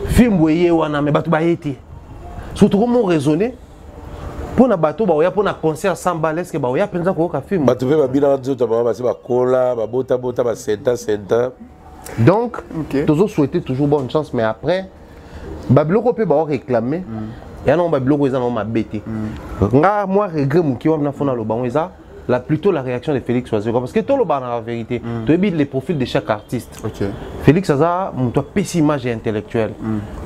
Fimbu, on a un été. Surtout, comment raisonner? Pour un bateau, pour un concert sans balles, est-ce que vous avez pensé à film? Donc, toujours souhaiter toujours bonne chance, mais après, Babyloko peut réclamer. Et non, Babyloko est en bêté. Moi, je regrette là plutôt la réaction de Félix Ouazekwa parce que tout le la vérité tu évites les profils de chaque artiste. Félix Aza montre pèse image intellectuelle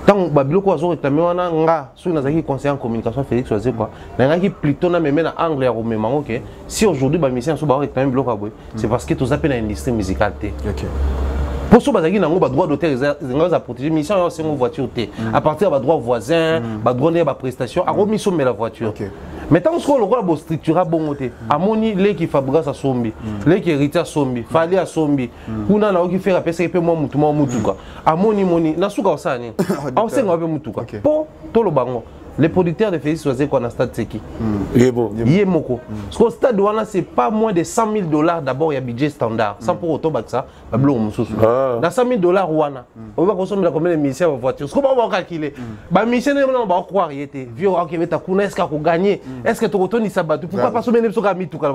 tant Babyloko a réclamé wana nga sur nazaki conseiller en communication Félix Ouazekwa nangaki plutôt na même na angle ya romema OK si aujourd'hui ba musicien so ba réclamer bloc aboy c'est parce que tous appellent l'industrie musicale té. Pour ceux qui ont droit d'auteur, ils ont protéger. Mission, c'est une voiture. À partir de droit voisin, droit de prestation, à remission de la voiture. Mais tant que le roi est structuré, bon côté. À mon niveau, les qui fabriquent à Sombi, les qui héritent à Sombi, fallait à Sombi. On a là qui fait rappeler c'est que moi mutuka. À mon niveau, na souka osani. On sait qu'on va mutuka. Pour tout le bango. Les producteurs de Félix Ouazekwa dans le stade, c'est qui? Yemoko. Parce qu'au stade, ce n'est pas moins de $100,000 d'abord, il y a budget standard. Sans pour autant, ça, dans $100,000, on va consommer combien de musiciens en voiture. Ce qu'on va calculer. Les musiciens, on va croire qu'il était vieux, est-ce qu'il a gagné? Est-ce que tu retournes ça battu? Pourquoi pas sommer les gens qui tout la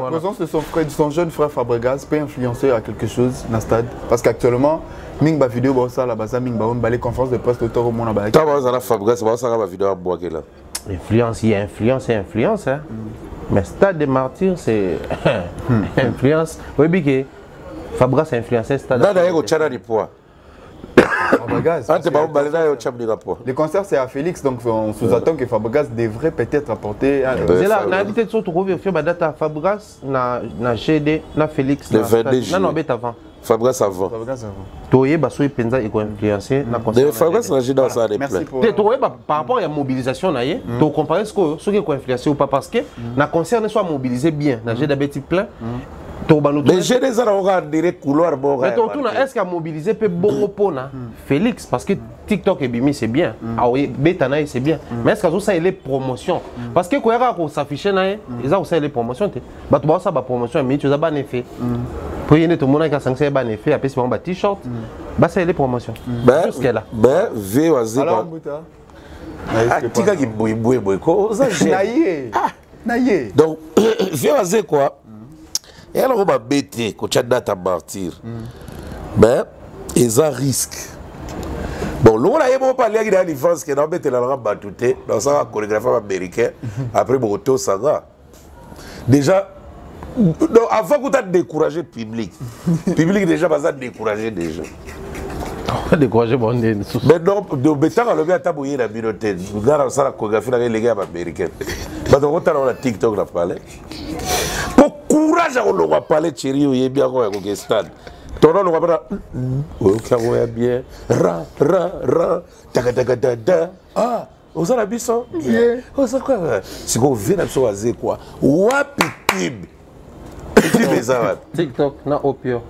présence de son jeune frère Fabregas peut influencer à quelque chose dans le stade? Parce qu'actuellement, Ming ba vidéo ba ça la basa Ming ba on ba les conférences de presse autour au monde ba. Ta ba ça la Fabregas ba ça la vidéo à boire là. Influence, il y a influence et influence hein. Mais stade des martyrs c'est influence. Oui biké Fabregas a influencé stade. Là d'ailleurs au Tchana du poids. Les concerts c'est à Félix donc on sous-attend que Fabregas devrait peut-être apporter. C'est là on a dit peut-être surtout revenir faire date Fabregas na GD na Félix na non bête avant. Fabregas avant. Toye basoy penza iko influencer na concert. Fabregas na dans ça des plans. Toye par rapport à la mobilisation na yé, to comparer ce qui ko influencer ou pas parce que na concert ne soit mobilisé bien, na j'ai d'habitude plein. Mais je les ai regardés couloir. Mais est-ce qu'il a mobilisé bon pona Félix parce que TikTok et Bimi c'est bien. Ah oui, Betana c'est bien. Mais est-ce que ça il est promotion parce que quand il s'affiche là, ils ont aussi les promotions. Bah tu vois ça ba promotion mais tu as pas effet. Pour y aller tout le monde qui a 5 ban effet après c'est un t-shirt. Bah c'est les promotions. Jusqu'à là. Ben VOZ. Alors Mouta. Tika qui boui ko ça naïe. Naïe. Donc VOZ quoi? Et alors on va bêter quand tu as date à partir. Mais ils ont risque. Bon, l'on a pas parlé de la défense qui est dans le rang batouté dans sa chorégraphie américaine. Après Boto Saga. Déjà, avant que tu aies découragé le public, le public déjà va décourager déjà. Décourager bon mais non, de bétar le gars tabouillé la communauté. Regarde ça la chorégraphie les gars américains. Bah donc on a TikTok la parler. Pour courage on va parler chéri ou yé bien quoi au stade. Ton nom on va pas oh bien ra ta ah on a la bisson bien on ça quoi c'est qu'on vient d'absorber quoi wapi tib TikTok na opio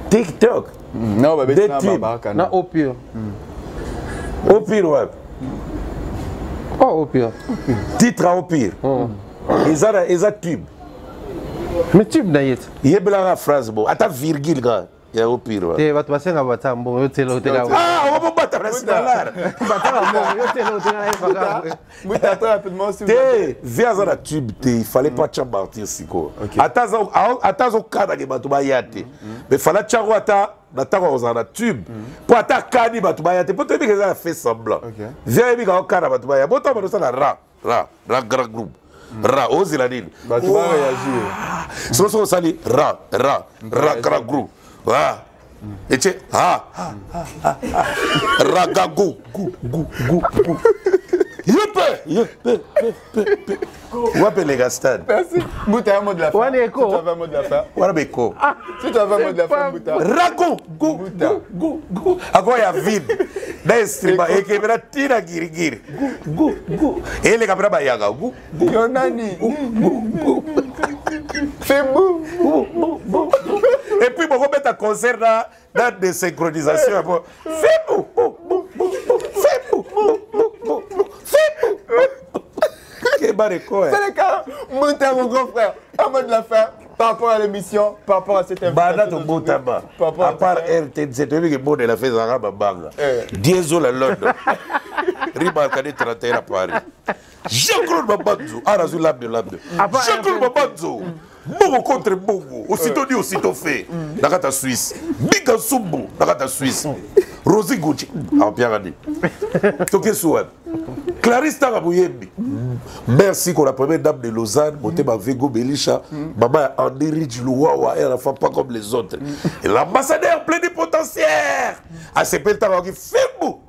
TikTok non bah na opio opio wap oh opio titre au pire ils ont tube mais tube na yet yebla phrase bon ata virgule gars il y a au pire te va passer na bata bon yo telo te ah on va battre la sinalar bata bon yo telo te na muta toi rapidement si te via za la tube te il fallait pas chambartir siko atazo kada ke batu ba yate mais fallait charo ata na tango za na tube pour ata kani batu ba yate pour te dire que ça fait semblant via bi ka kada batu ba ya boto ba ça la ra grand groupe ra ozilanine batu ba réagir so sali ra grand groupe ah et tu ragago gou yepe on appelle les gastades. Merci. Mouta un mot de la fin. On est écho. Si tu avais un mot de la fin. On a béco. Si tu avais un mot de la fin, Mouta. Rago go. Agora ya vide. D'instrument et que mera tira giri. Go. Et les cabra ba yaga go. Yonani. Fais bou. Et puis on mettre un concert dans des synchronisations. Fais bou. C'est le cas, mon grand frère, un mot de la fin par rapport à l'émission, par rapport à cette invitation. À part RTC, tu as vu que bon de la fait Zara Babanga. Diesel à Londres. Rimarcade 31 à Paris. Jean-Claude Babazou, Arazou Labde. Jean-Claude Babazou. Bogo contre Bogo. Aussitôt dit, aussitôt fait. Dans la Suisse. Bika Soumbo, dans la Suisse. Rosie Gucci, en Pierre-Adi. Toké Souad. Clarisse Tarabouyembi. Merci pour la première dame de Lausanne, Motema Vego Belisha, maman André Ridge Louawa, elle ne fait pas comme les autres. Et l'ambassadeur plénipotentiaire, à ce pétard qui fait bou.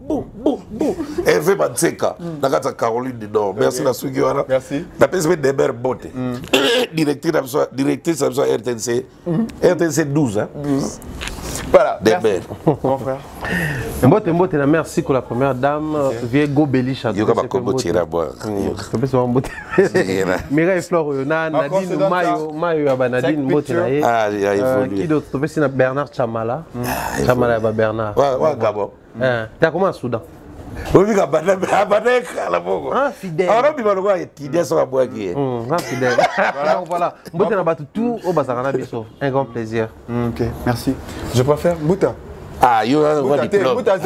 Hervé Manseka, la Caroline du Nord. Merci la Sugiwara. Merci. La PSV Demer Bote. Directrice de RTNC. RTNC 12. 12. Voilà. Demer. Mon frère. Mbote, merci pour la première dame, Viego Belisha. Yo kama kombo tira boire. Mireille Flore Nadine Mayo ya Nadine Mbote na ye. Ah, il a évolué. Qui d'autre? Tu peux Bernard Chamala. Chamala ba Bernard. Ouais, Gabon. T'as comment à Soudan? Oui, la ah, fidèle. Alors, il va le voir, il est sur la boîte. Fidèle. Voilà. Mbote na batu tout au Bazarana Bisso. Un grand plaisir. Ok, merci. Je préfère Mouta. Ah, il y a un diplôme. Mouta,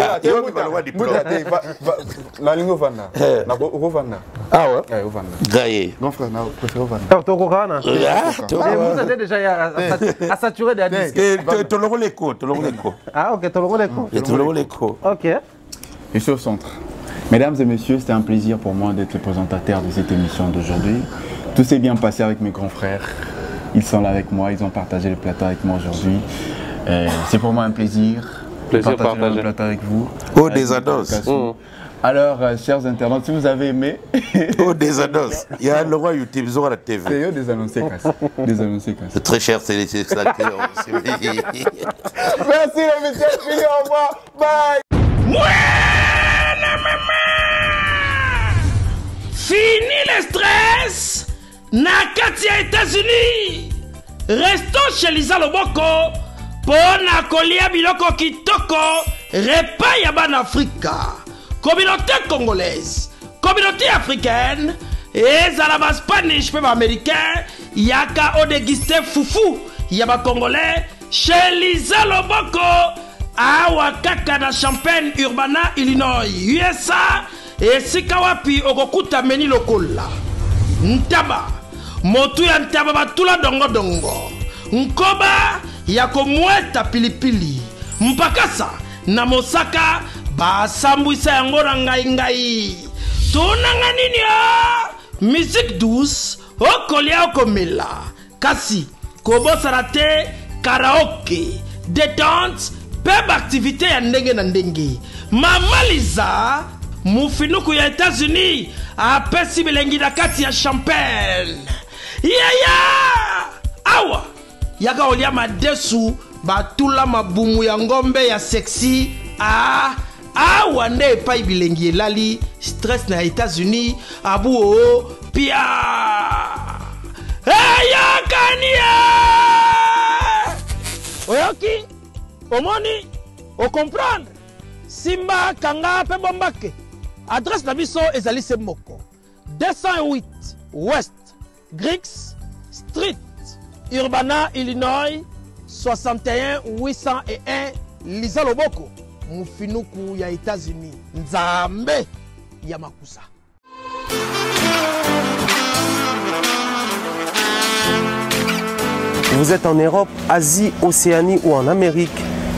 la langue Vanda. Ah ouais? Gaillé. Mon frère, je préfère Vanda. Tu as Kokana? Mouta déjà à saturer des disques. Tu l'auras l'écho. Ah, ok, tu l'auras l'écho. Ok. Je suis au centre. Mesdames et messieurs, c'était un plaisir pour moi d'être le présentateur de cette émission d'aujourd'hui. Tout s'est bien passé avec mes grands frères. Ils sont là avec moi, ils ont partagé le plateau avec moi aujourd'hui. C'est pour moi un plaisir de partager le plateau avec vous. Oh, des annonces. Alors, chers internautes, si vous avez aimé... Oh, des annonces. Il y a le roi YouTube, ils ont la TV. C'est eux des annoncés casse. Des annoncés casse. Très cher, c'est les acteurs. Merci, les messieurs. Au revoir. Bye. Fini le stress. Na kati ya États-Unis. Restons chez Lisa Loboko pona kolia biloko kitoko repas ya ban Afrika. Communauté congolaise, communauté africaine, ezala ba Spanish pe ba américain, yaka o déguster foufou ya ba congolais chez Lisa Loboko awa kaka na Champaign Urbana Illinois USA esika wapi okokuta meni lokola ntaba motu ya ntaba batula dongo dongo nkoba ya komweta pilipili mpakasa na mosaka basambwisa yango na ngai tonanga nini musique douce okolia okomela kasi kobosana te karaoke détente peba activité ya ndenge na ndenge Mama Liza mufinuku ya États-Unis apesi bilengi na kati ya Champagne awa yaka olia madesu batula mabumu ya ngombe ya sexy awa nde epai bilengi elali stress na États-Unis abu pia yakania oyoki omoni o comprendre simba kanga pe bombake adresse na biso ezali se moko 208 West Griggs Street Urbana Illinois 61 801 Lisa Loboko mufinuku ya États-Unis nzambe ya makusa. Vous êtes en Europe, Asie, Océanie ou en Amérique.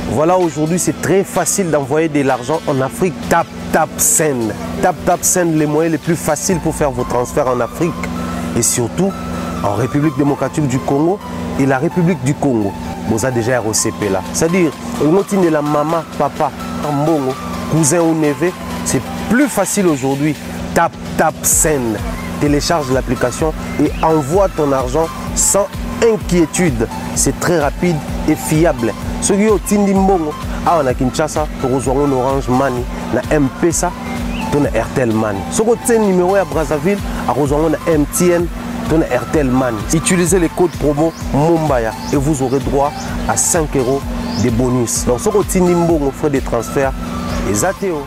Voilà, aujourd'hui c'est très facile d'envoyer de l'argent en Afrique. Tap Send. Tap Send, les moyens les plus faciles pour faire vos transferts en Afrique. Et surtout en République démocratique du Congo et la République du Congo. Vous avez déjà ROCP là. C'est-à-dire, de la maman, papa, ambongo, cousin ou neveu, c'est plus facile aujourd'hui. Tap Send. Télécharge l'application et envoie ton argent sans inquiétude. C'est très rapide et fiable. Ceux qui ont Tindi Mbongo, on a Kinshasa, on a Orange Money, on a M-Pesa, on a Airtel Money. Ceux qui ont un numéro à Brazzaville, on a MTN, on a Airtel Money. Utilisez les codes promo Mumbaya et vous aurez droit à 5 € de bonus. Donc ceux qui ont Tindi Mbongo, frais de transfert, et Zateo.